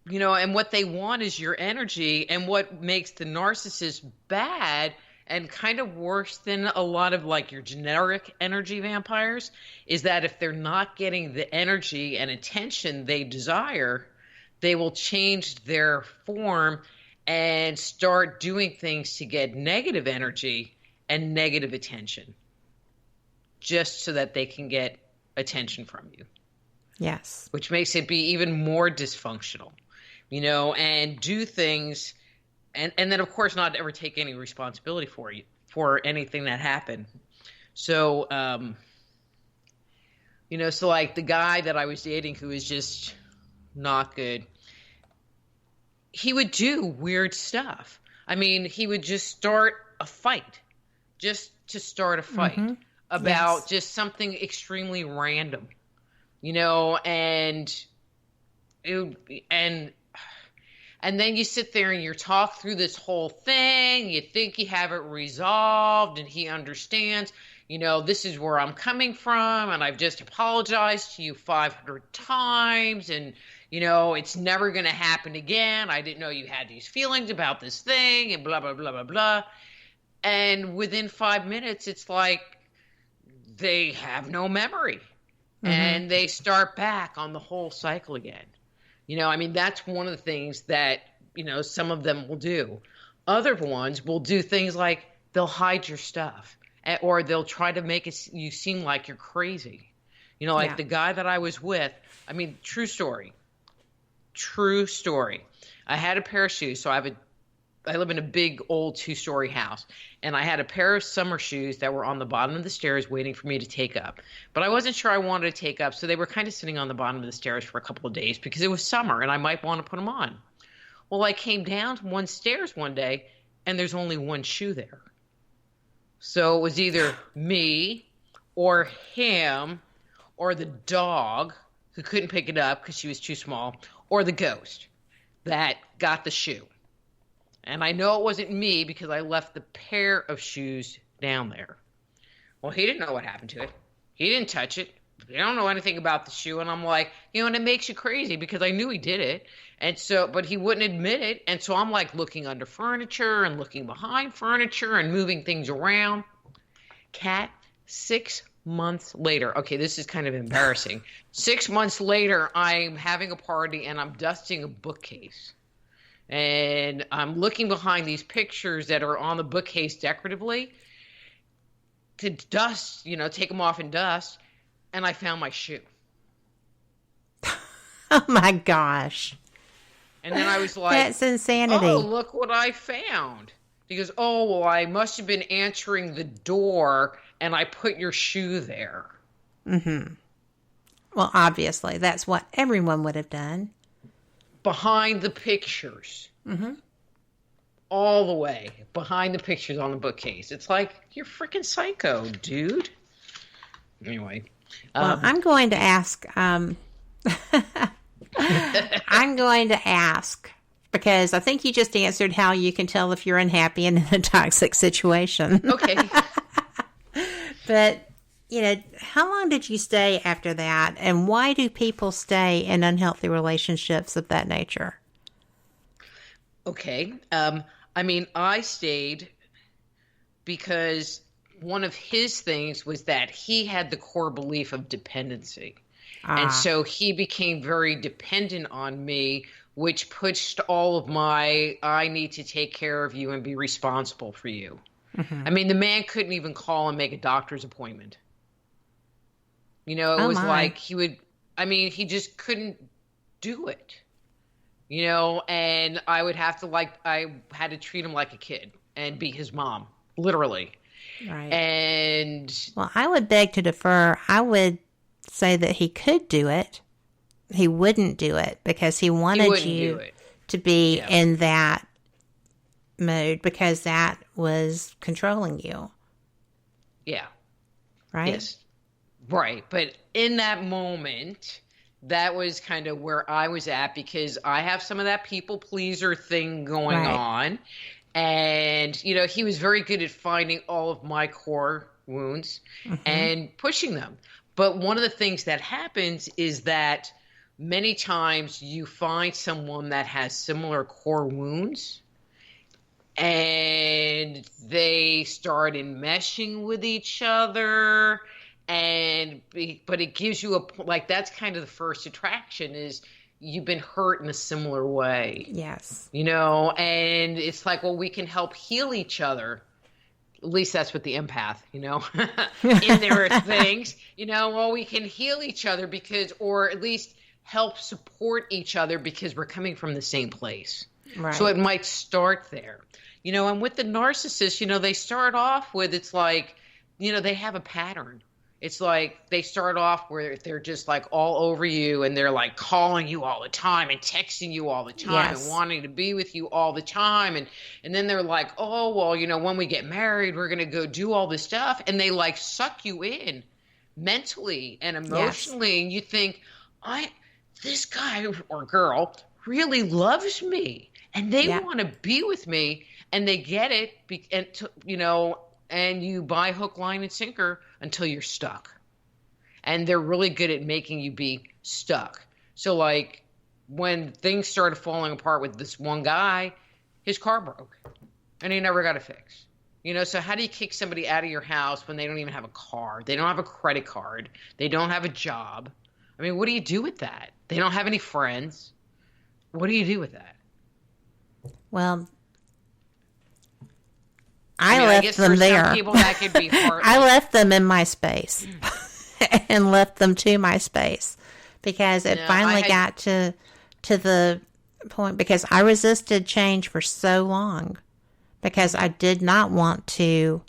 and what they want is your energy. And what makes the narcissist bad and kind of worse than a lot of like your generic energy vampires is that if they're not getting the energy and attention they desire, they will change their form and start doing things to get negative energy and negative attention just so that they can get attention from you. Yes. Which makes it be even more dysfunctional, and do things and then of course not ever take any responsibility for anything that happened. So, so like the guy that I was dating who was just not good, he would do weird stuff. I mean, he would just start a fight, just to start a fight about just something extremely random, and then you sit there and you talk through this whole thing. You think you have it resolved and he understands, this is where I'm coming from and I've just apologized to you 500 times and, it's never going to happen again. I didn't know you had these feelings about this thing and blah, blah, blah, blah, blah. And within 5 minutes, it's like they have no memory and they start back on the whole cycle again. That's one of the things that, some of them will do. Other ones will do things like they'll hide your stuff or they'll try to make you seem like you're crazy. The guy that I was with, true story. I had a pair of shoes. So I live in a big old 2-story house, and I had a pair of summer shoes that were on the bottom of the stairs waiting for me to take up. But I wasn't sure I wanted to take up, so they were kind of sitting on the bottom of the stairs for a couple of days because it was summer and I might want to put them on. Well, I came down one stairs one day and there's only one shoe there. So it was either me or him or the dog who couldn't pick it up because she was too small, or the ghost that got the shoe. And I know it wasn't me because I left the pair of shoes down there. Well, he didn't know what happened to it. He didn't touch it. He don't know anything about the shoe. And I'm like, and it makes you crazy because I knew he did it. And so, but he wouldn't admit it. And so I'm like looking under furniture and looking behind furniture and moving things around. Kat, 6 months later. Okay, this is kind of embarrassing. 6 months later, I'm having a party and I'm dusting a bookcase. And I'm looking behind these pictures that are on the bookcase decoratively to dust, take them off and dust. And I found my shoe. Oh my gosh. And then I was like, that's insanity. Oh, look what I found. He goes, oh, well, I must have been answering the door and I put your shoe there. Well, obviously, that's what everyone would have done. Behind the pictures. All the way behind the pictures on the bookcase. It's like, you're freaking psycho, dude. Anyway. Well, I'm going to ask, because I think you just answered how you can tell if you're unhappy and in a toxic situation. Okay. But, how long did you stay after that? And why do people stay in unhealthy relationships of that nature? Okay. I stayed because one of his things was that he had the core belief of dependency. And so he became very dependent on me, which pushed all of my, I need to take care of you and be responsible for you. The man couldn't even call and make a doctor's appointment. It was like he just couldn't do it. And I would have to I had to treat him like a kid and be his mom, literally. Right. And well, I would beg to differ. I would say that he could do it. He wouldn't do it because he wanted you to be in that mode because that was controlling you. Yeah. Right? Yes. Right. But in that moment, that was kind of where I was at because I have some of that people pleaser thing going on. And, he was very good at finding all of my core wounds and pushing them. But one of the things that happens is that many times you find someone that has similar core wounds and they start enmeshing with each other, but it gives you that's kind of the first attraction, is you've been hurt in a similar way. Yes. And it's like, well, we can help heal each other. At least that's what the empath, in their things, well, we can heal each other or at least help support each other because we're coming from the same place. Right. So it might start there, and with the narcissist, they start off with, it's like, they have a pattern. It's like they start off where they're just like all over you and they're like calling you all the time and texting you all the time and wanting to be with you all the time. And then they're like, oh, well, when we get married, we're going to go do all this stuff. And they like suck you in mentally and emotionally. And you think, this guy or girl really loves me and they want to be with me, and they get it. And you buy hook, line, and sinker until you're stuck. And they're really good at making you be stuck. So, like, when things started falling apart with this one guy, his car broke. And he never got it fixed. So how do you kick somebody out of your house when they don't even have a car? They don't have a credit card. They don't have a job. I mean, what do you do with that? They don't have any friends. What do you do with that? Well, I left them there. Some people that could be hard. I left them in my space and left them to my space because it finally got to the point, because I resisted change for so long because I did not want to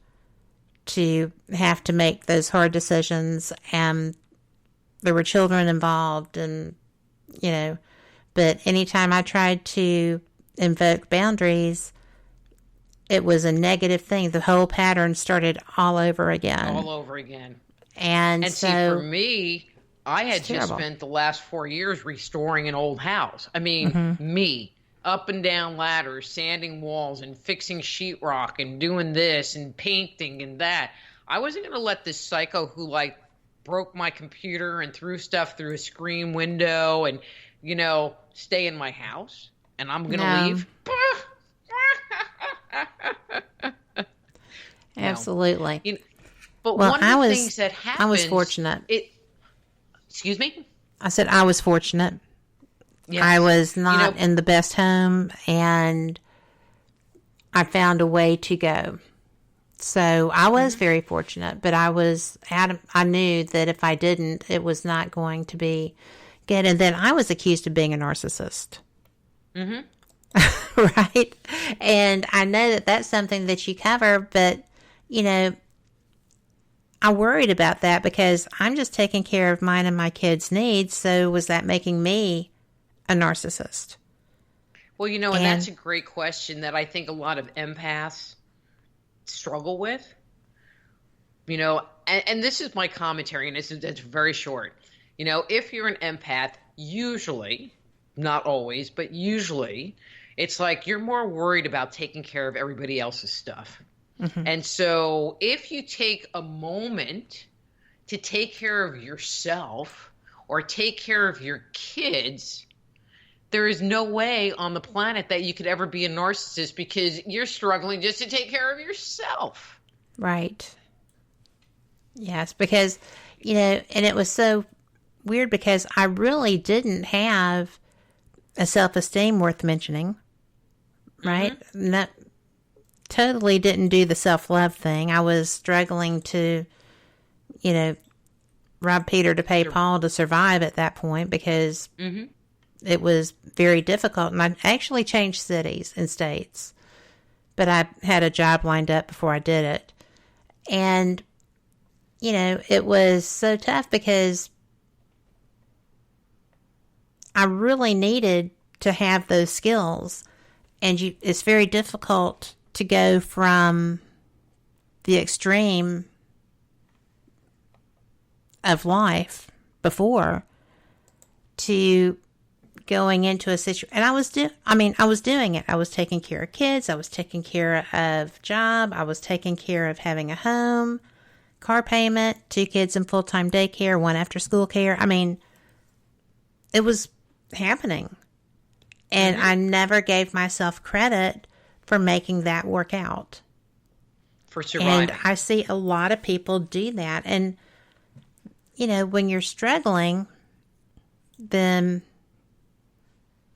have to make those hard decisions, and there were children involved, and but anytime I tried to invoke boundaries, it was a negative thing. The whole pattern started all over again. And so, see, for me, I had just spent the last 4 years restoring an old house. I mean, me, up and down ladders, sanding walls and fixing sheetrock and doing this and painting and that. I wasn't going to let this psycho who broke my computer and threw stuff through a screen window and, stay in my house, and I'm going to leave. Absolutely. But one of the things that happens... I was fortunate. Excuse me? I said I was fortunate. Yes. I was not in the best home, and I found a way to go. So I was very fortunate, but I knew that if I didn't, it was not going to be good. And then I was accused of being a narcissist. Right? And I know that that's something that you cover, but, I worried about that because I'm just taking care of mine and my kids' needs. So was that making me a narcissist? Well, and that's a great question that I think a lot of empaths struggle with. And this is my commentary, and it's very short. If you're an empath, usually, not always, but usually, it's like you're more worried about taking care of everybody else's stuff. And so if you take a moment to take care of yourself or take care of your kids, there is no way on the planet that you could ever be a narcissist because you're struggling just to take care of yourself. Right. Yes, because, and it was so weird because I really didn't have a self-esteem worth mentioning. Right? That totally didn't do the self-love thing. I was struggling to, rob Peter to pay Paul to survive at that point because it was very difficult. And I actually changed cities and states, but I had a job lined up before I did it. And, it was so tough because I really needed to have those skills. And it's very difficult to go from the extreme of life before to going into a situation. And I was doing it. I was taking care of kids. I was taking care of job. I was taking care of having a home, car payment, 2 kids in full-time daycare, 1 after school care. It it was happening. And I never gave myself credit for making that work out. For surviving. And I see a lot of people do that. And, you know, when you're struggling, then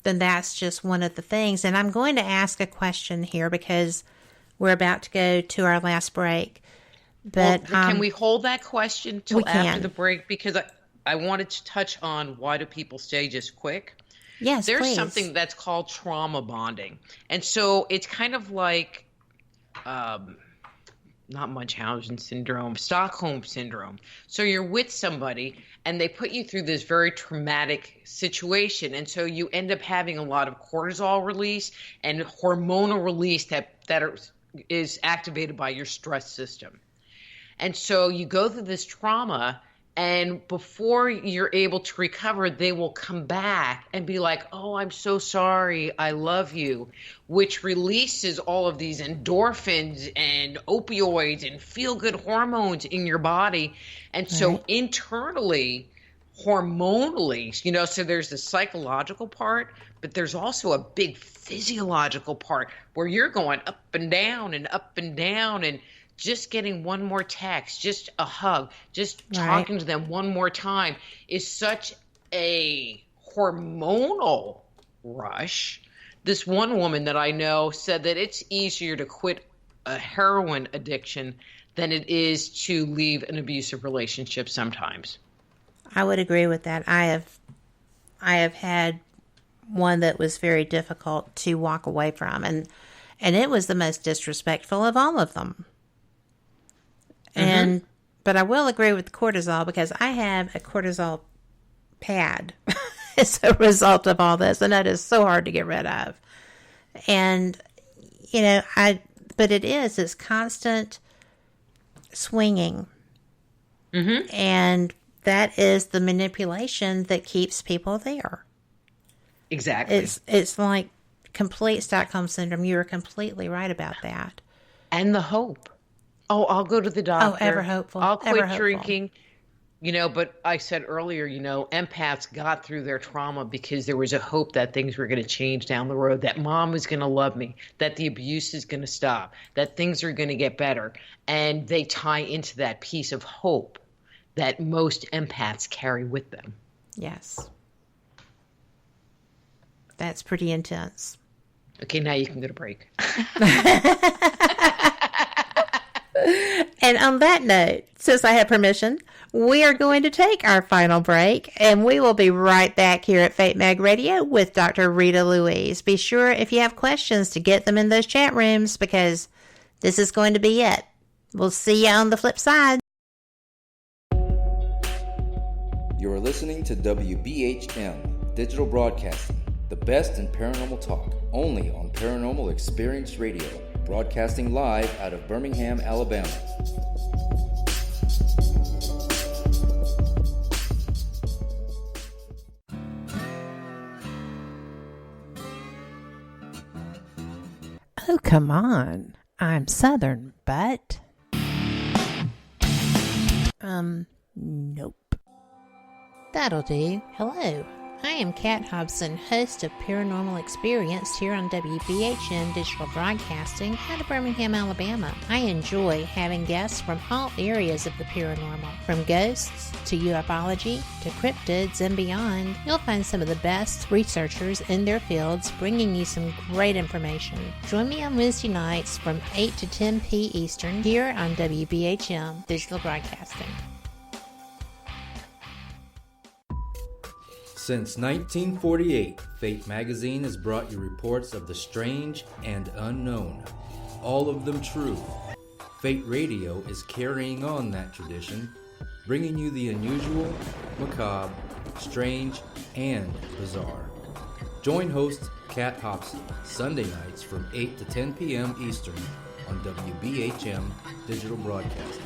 that's just one of the things. And I'm going to ask a question here because we're about to go to our last break. But can we hold that question till after can. the break? Because I wanted to touch on why do people stay just quick. Yes, There's please. something that's called trauma bonding. And so it's kind of like, not Munchausen syndrome, Stockholm syndrome. So you're with somebody and they put you through this very traumatic situation. And so you end up having a lot of cortisol release and hormonal release that is activated by your stress system. And so you go through this trauma, and before you're able to recover, they will come back and be like, oh, I'm so sorry, I love you, which releases all of these endorphins and opioids and feel-good hormones in your body. And so internally, hormonally, you know, so there's the psychological part, but there's also a big physiological part where you're going up and down and just getting one more text, just a hug, just talking to them one more time is such a hormonal rush. This one woman that I know said that it's easier to quit a heroin addiction than it is to leave an abusive relationship sometimes. I would agree with that. I have had one that was very difficult to walk away from, and it was the most disrespectful of all of them. But I will agree with cortisol because I have a cortisol pad as a result of all this, and that is so hard to get rid of. And, you know, but it's constant swinging. And that is the manipulation that keeps people there. Exactly. It's like complete Stockholm syndrome. You are completely right about that. And the hope. Oh, I'll go to the doctor. Oh, ever hopeful. I'll quit drinking. You know, but I said earlier, you know, empaths got through their trauma because there was a hope that things were going to change down the road, that mom was going to love me, that the abuse is going to stop, that things are going to get better. And they tie into that piece of hope that most empaths carry with them. Yes. That's pretty intense. Okay, now you can go to break. And on that note, since I have permission, we are going to take our final break, and we will be right back here at Fate Mag Radio with Dr. Rita Louise. Be sure, if you have questions, to get them in those chat rooms, because this is going to be it. We'll see you on the flip side. You are listening to WBHM Digital Broadcasting, the best in paranormal talk, only on Paranormal Experience Radio, broadcasting live out of Birmingham, Alabama. Oh, come on. I'm Southern, but... Nope. That'll do. Hello. I am Kat Hobson, host of Paranormal Experience here on WBHM Digital Broadcasting out of Birmingham, Alabama. I enjoy having guests from all areas of the paranormal, from ghosts to ufology to cryptids and beyond. You'll find some of the best researchers in their fields bringing you some great information. Join me on Wednesday nights from 8 to 10 p. Eastern here on WBHM Digital Broadcasting. Since 1948, Fate magazine has brought you reports of the strange and unknown, all of them true. Fate Radio is carrying on that tradition, bringing you the unusual, macabre, strange, and bizarre. Join host Kat Hobson Sunday nights from 8 to 10 p.m. Eastern on WBHM Digital Broadcasting.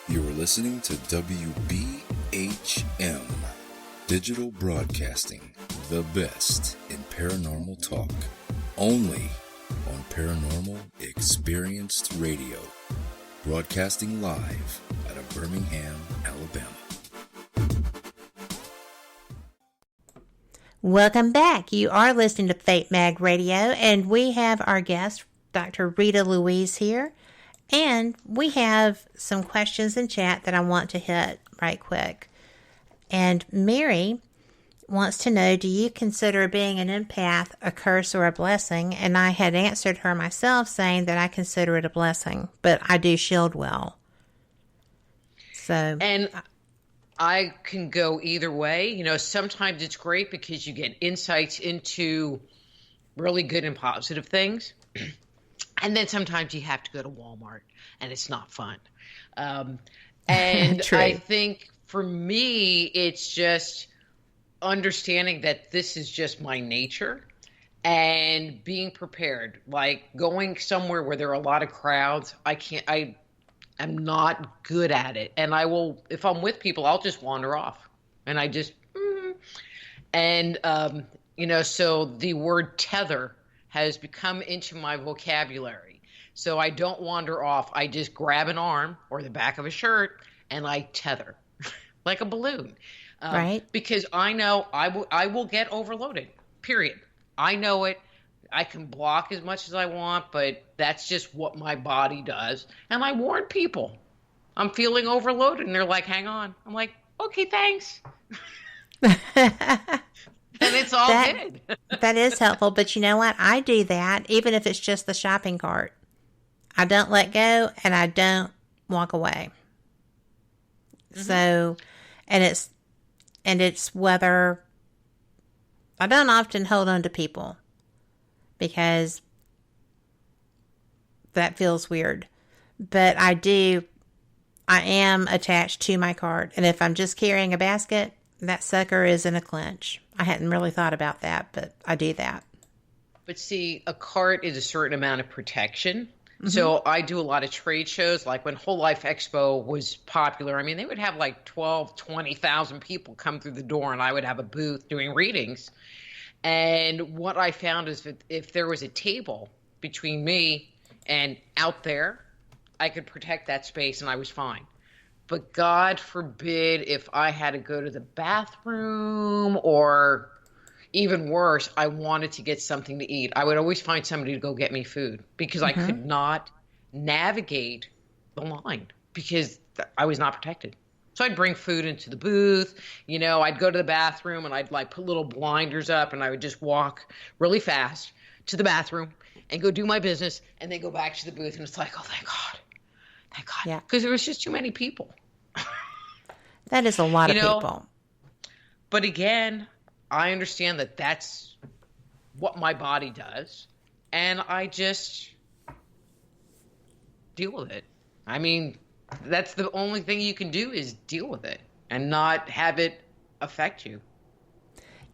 You're listening to WBHM Digital Broadcasting, the best in paranormal talk, only on Paranormal Experienced Radio, broadcasting live out of Birmingham, Alabama. Welcome back. You are listening to Fate Mag Radio, and we have our guest, Dr. Rita Louise, here. And we have some questions in chat that I want to hit right quick. And Mary wants to know, do you consider being an empath a curse or a blessing? And I had answered her myself saying that I consider it a blessing, but I do shield well. So, and I can go either way. You know, sometimes it's great because you get insights into really good and positive things. And then sometimes you have to go to Walmart and it's not fun. And I think for me, it's just understanding that this is just my nature and being prepared. Like going somewhere where there are a lot of crowds, I'm not good at it. And I will, if I'm with people, I'll just wander off. And I just, you know, so the word tether has become into my vocabulary. So I don't wander off. I just grab an arm or the back of a shirt and I tether like a balloon. Right. Because I know I will get overloaded, period. I know it. I can block as much as I want, but that's just what my body does. And I warn people, I'm feeling overloaded. And they're like, hang on. I'm like, okay, thanks. And it's all good. That is helpful. But you know what? I do that even if it's just the shopping cart. I don't let go and I don't walk away. Mm-hmm. So, and it's whether I don't often hold on to people because that feels weird. But I am attached to my cart. And if I'm just carrying a basket, that sucker is in a clinch. I hadn't really thought about that, but I do that. But see, a cart is a certain amount of protection. Mm-hmm. So I do a lot of trade shows, like when Whole Life Expo was popular. I mean, they would have like 12, 20,000 people come through the door, and I would have a booth doing readings. And what I found is that if there was a table between me and out there, I could protect that space and I was fine. But God forbid if I had to go to the bathroom or even worse, I wanted to get something to eat. I would always find somebody to go get me food because I could not navigate the line because I was not protected. So I'd bring food into the booth. You know, I'd go to the bathroom and I'd like put little blinders up and I would just walk really fast to the bathroom and go do my business and then go back to the booth. And it's like, oh, thank God. Thank God. Yeah. Because there was just too many people. That is a lot of people. But again, I understand that that's what my body does. And I just deal with it. I mean, that's the only thing you can do is deal with it and not have it affect you.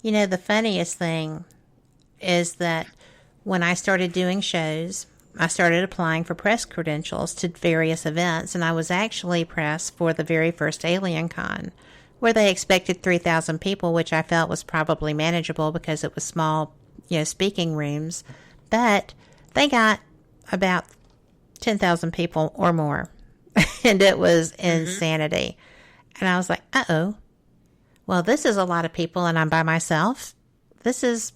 You know, the funniest thing is that when I started doing shows, I started applying for press credentials to various events, and I was actually pressed for the very first Alien Con, where they expected 3,000 people, which I felt was probably manageable because it was small, speaking rooms. But they got about 10,000 people or more, and it was insanity. And I was like, uh-oh. Well, this is a lot of people, and I'm by myself. This is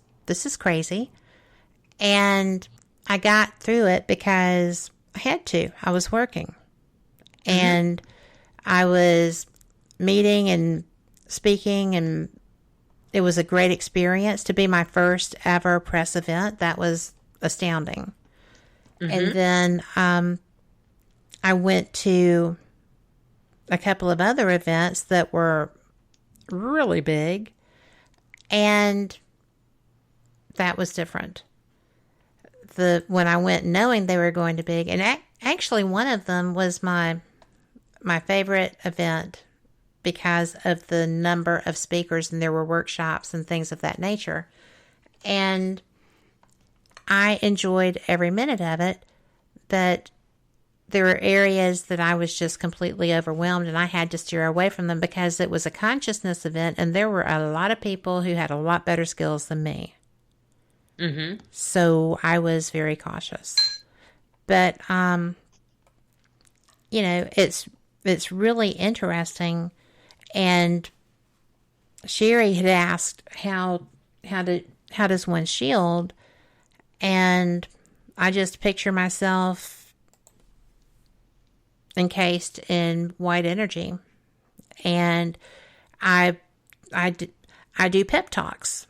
crazy. And I got through it because I had to. I was working. And I was meeting and speaking, and it was a great experience to be my first ever press event. That was astounding. And then I went to a couple of other events that were really big, and that was different. When I went knowing they were going to big, and actually one of them was my favorite event because of the number of speakers, and there were workshops and things of that nature. And I enjoyed every minute of it, but there were areas that I was just completely overwhelmed, and I had to steer away from them because it was a consciousness event, and there were a lot of people who had a lot better skills than me. Mm-hmm. So I was very cautious. But, it's really interesting. And Sherry had asked how does one shield? And I just picture myself encased in white energy. And I do pep talks.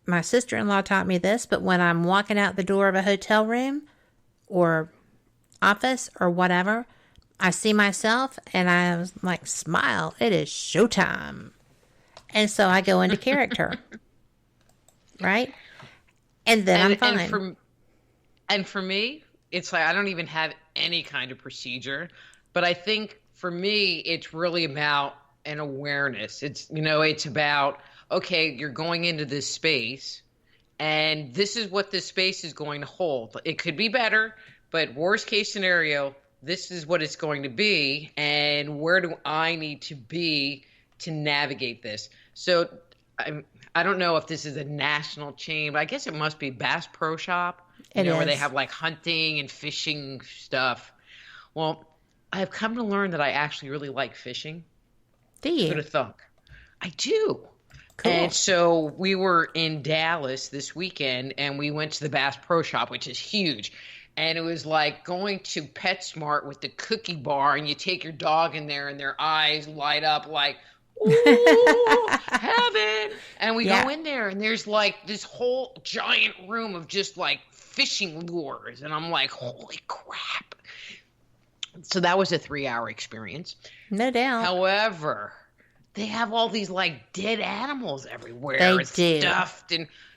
My sister-in-law taught me this, but when I'm walking out the door of a hotel room or office or whatever, I see myself and I was like, smile, it is showtime. And so I go into character. Right? And then I'm fine. And for me, it's like I don't even have any kind of procedure. But I think for me, it's really about an awareness. It's about, okay, you're going into this space, and this is what this space is going to hold. It could be better, but worst case scenario, this is what it's going to be, and where do I need to be to navigate this? So I don't know if this is a national chain, but I guess it must be Bass Pro Shop, where they have like hunting and fishing stuff. Well, I've come to learn that I actually really like fishing. Do you? Who'd have thunk? I do. Cool. And so we were in Dallas this weekend, and we went to the Bass Pro Shop, which is huge. And it was like going to PetSmart with the cookie bar, and you take your dog in there, and their eyes light up like, ooh, heaven. And we go in there, and there's like this whole giant room of just like fishing lures. And I'm like, holy crap. So that was a 3-hour experience. No doubt. However, they have all these like dead animals everywhere. They do. Stuffed.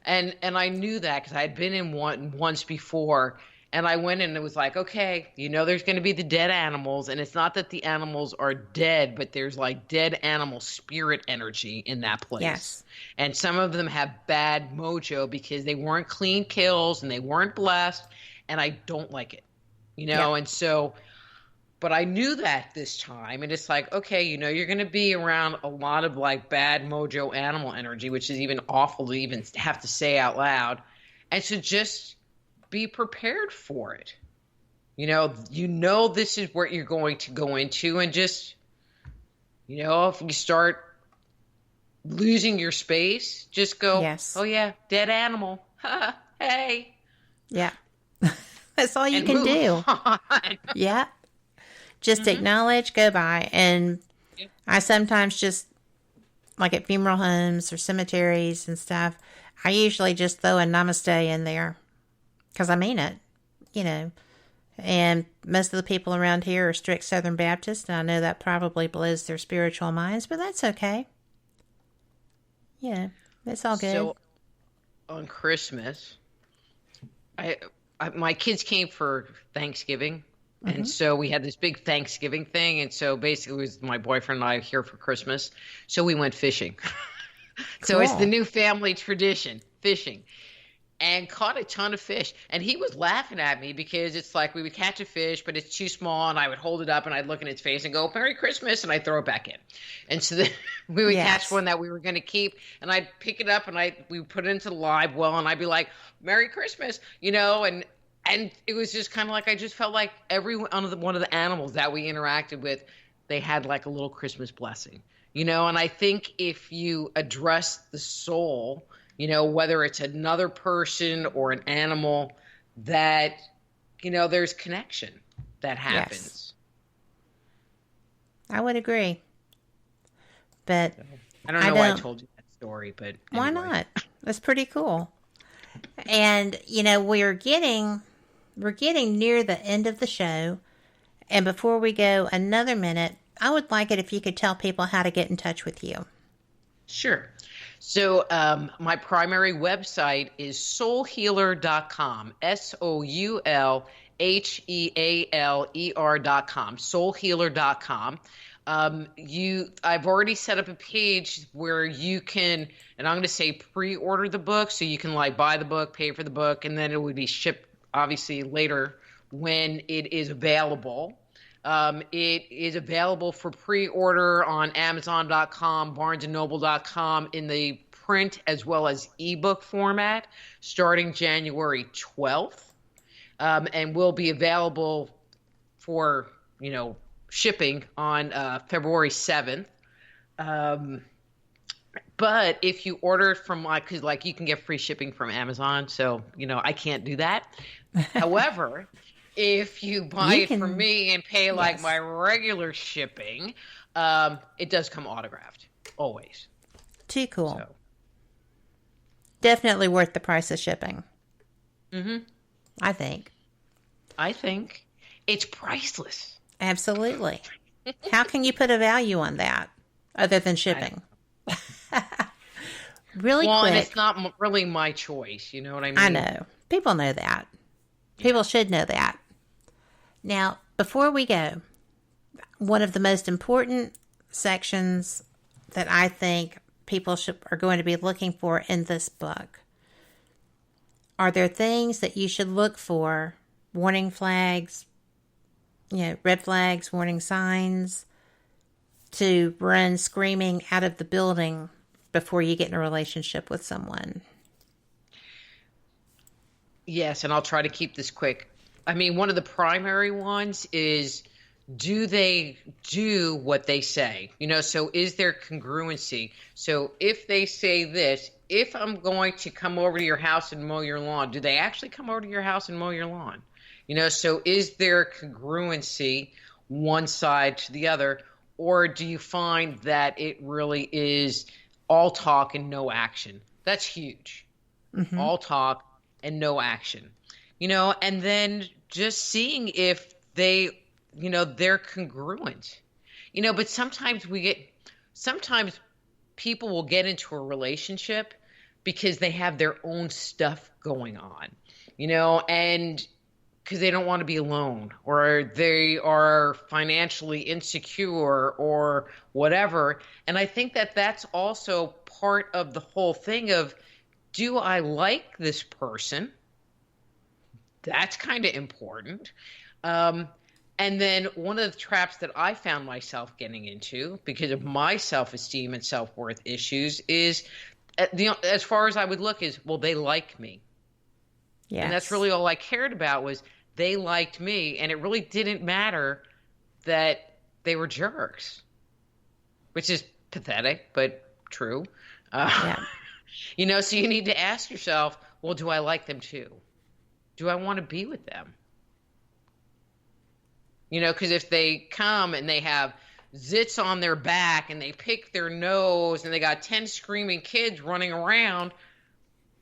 And I knew that because I had been in one once before. And I went in and it was like, okay, there's going to be the dead animals. And it's not that the animals are dead, but there's like dead animal spirit energy in that place. Yes. And some of them have bad mojo because they weren't clean kills and they weren't blessed. And I don't like it, And so, but I knew that this time. And it's like, okay, you're going to be around a lot of like bad mojo animal energy, which is even awful to even have to say out loud. And so just be prepared for it. This is what you're going to go into, and just, if you start losing your space, just go, yes. Oh yeah, dead animal. Hey. Yeah. That's all you can do. Yeah. Just acknowledge, go by. And I sometimes just, like at funeral homes or cemeteries and stuff, I usually just throw a namaste in there. Because I mean it, and most of the people around here are strict Southern Baptists, and I know that probably blows their spiritual minds, but that's okay. It's all good. So, on Christmas, my kids came for Thanksgiving, and so we had this big Thanksgiving thing, and so basically it was my boyfriend and I here for Christmas, so we went fishing. So it's the new family tradition, fishing. And caught a ton of fish. And he was laughing at me because it's like we would catch a fish, but it's too small, and I would hold it up and I'd look in its face and go, Merry Christmas, and I'd throw it back in. And so then we would catch one that we were going to keep, and I'd pick it up and we would put it into the live well, and I'd be like, Merry Christmas, and it was just kind of like I just felt like every one of the animals that we interacted with, they had like a little Christmas blessing, and I think if you address the soul, whether it's another person or an animal, that, there's connection that happens. Yes. I would agree. But I don't know why I told you that story, but anyway. Why not? That's pretty cool. And, we're getting near the end of the show. And before we go another minute, I would like it if you could tell people how to get in touch with you. Sure. So my primary website is soulhealer.com, soulhealer.com, soulhealer.com. I've already set up a page where you can, and I'm going to say pre-order the book, so you can like buy the book, pay for the book, and then it would be shipped obviously later when it is available. It is available for pre-order on Amazon.com, BarnesandNoble.com in the print as well as ebook format starting January 12th, and will be available for, shipping on February 7th. But if you order it from because you can get free shipping from Amazon, so I can't do that. However, if you buy it from me and pay my regular shipping, it does come autographed always. Too cool. So. Definitely worth the price of shipping. Mm-hmm. I think it's priceless. Absolutely. How can you put a value on that other than shipping? Really quick. And it's not really my choice. You know what I mean? I know. People know that. People should know that. Now, before we go, one of the most important sections that I think people are going to be looking for in this book, are there things that you should look for, warning flags, red flags, warning signs, to run screaming out of the building before you get in a relationship with someone? Yes, and I'll try to keep this quick. I mean, one of the primary ones is, do they do what they say? So is there congruency? So if they say this, if I'm going to come over to your house and mow your lawn, do they actually come over to your house and mow your lawn? So is there congruency one side to the other? Or do you find that it really is all talk and no action? That's huge. Mm-hmm. All talk and no action. And then just seeing if they, they're congruent. But sometimes people will get into a relationship because they have their own stuff going on, and because they don't want to be alone, or they are financially insecure or whatever. And I think that that's also part of the whole thing of, do I like this person? That's kind of important. And then one of the traps that I found myself getting into because of my self-esteem and self-worth issues is, as far as I would look, is, well, they like me. Yes. And that's really all I cared about, was they liked me, and it really didn't matter that they were jerks, which is pathetic, but true. So you need to ask yourself, well, do I like them too? Do I want to be with them? Because if they come and they have zits on their back and they pick their nose and they got 10 screaming kids running around,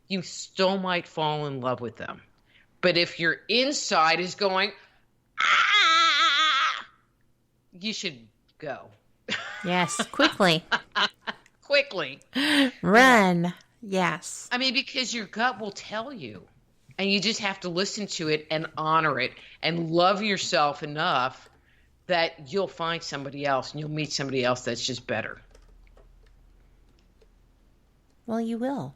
you still might fall in love with them. But if your inside is going, you should go. Yes, quickly. Quickly. Run. Yes. I mean, because your gut will tell you. And you just have to listen to it and honor it and love yourself enough that you'll find somebody else and you'll meet somebody else that's just better. Well, you will.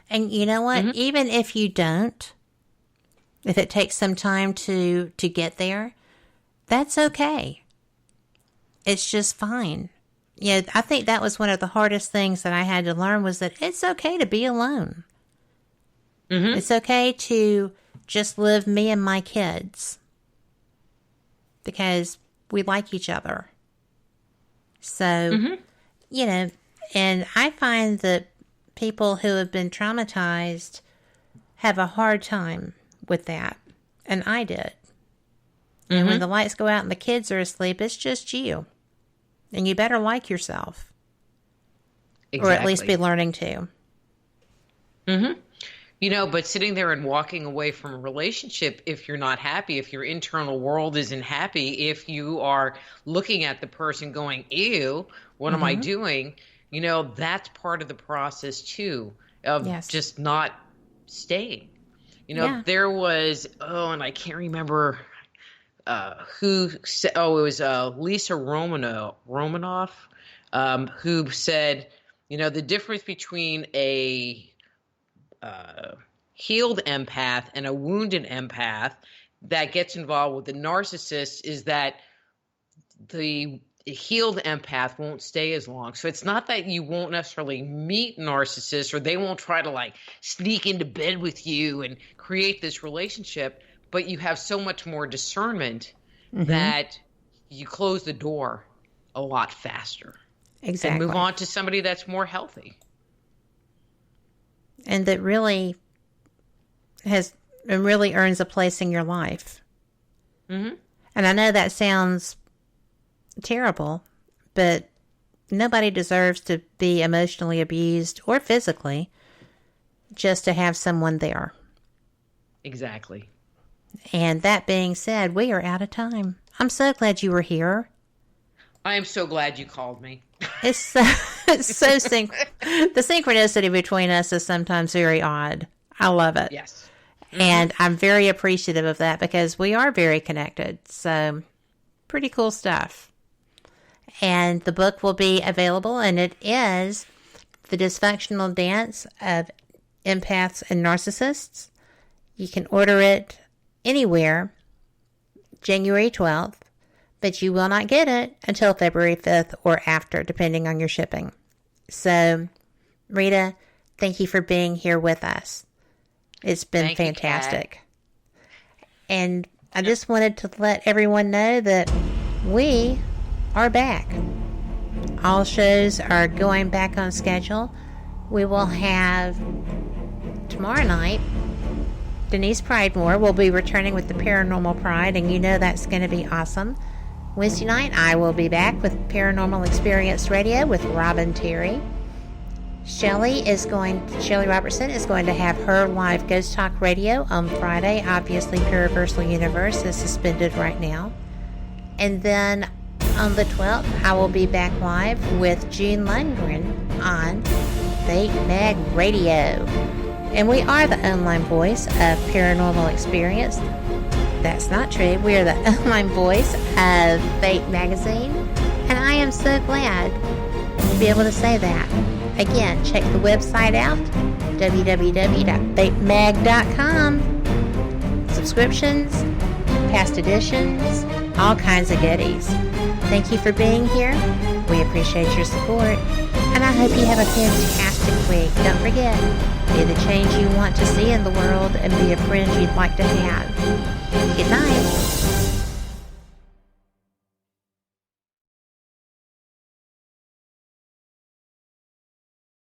And you know what? Mm-hmm. Even if you don't, if it takes some time to get there, that's okay. It's just fine. I think that was one of the hardest things that I had to learn, was that it's okay to be alone. Mm-hmm. It's okay to just live me and my kids because we like each other. So, mm-hmm. And I find that people who have been traumatized have a hard time with that. And I did. Mm-hmm. And when the lights go out and the kids are asleep, it's just you. And you better like yourself. Exactly. Or at least be learning to. Mm-hmm. But sitting there and walking away from a relationship, if you're not happy, if your internal world isn't happy, if you are looking at the person going, ew, what am I doing? That's part of the process too, of just not staying. There was, and I can't remember who said, it was Lisa Romanoff, who said, the difference between a healed empath and a wounded empath that gets involved with the narcissist is that the a healed empath won't stay as long. So it's not that you won't necessarily meet narcissists or they won't try to like sneak into bed with you and create this relationship, but you have so much more discernment that you close the door a lot faster. Exactly. And move on to somebody that's more healthy. And that really earns a place in your life. Mm-hmm. And I know that sounds terrible, but nobody deserves to be emotionally abused or physically just to have someone there. Exactly. And that being said, we are out of time. I'm so glad you were here. I am so glad you called me. The synchronicity between us is sometimes very odd. I love it. Yes. And I'm very appreciative of that because we are very connected. So, pretty cool stuff. And the book will be available, and it is The Dysfunctional Dance of Empaths and Narcissists. You can order it anywhere, January 12th. But you will not get it until February 5th or after, depending on your shipping. So, Rita, thank you for being here with us. It's been fantastic. And I just wanted to let everyone know that we are back. All shows are going back on schedule. We will have tomorrow night, Denise Pridemore will be returning with the Paranormal Pride, and you know that's going to be awesome. Wednesday night, I will be back with Paranormal Experience Radio with Robin Terry. Shelley Robertson is going to have her live Ghost Talk Radio on Friday. Obviously, Paraversal Universe is suspended right now. And then on the 12th, I will be back live with June Lundgren on Fate Mag Radio. And we are the online voice of Paranormal Experience. That's not true. We are the online voice of Fate Magazine, and I am so glad to be able to say that. Again, check the website out, www.fatemag.com. Subscriptions, past editions, all kinds of goodies. Thank you for being here. We appreciate your support, and I hope you have a fantastic week. Don't forget, be the change you want to see in the world and be a friend you'd like to have. Good night.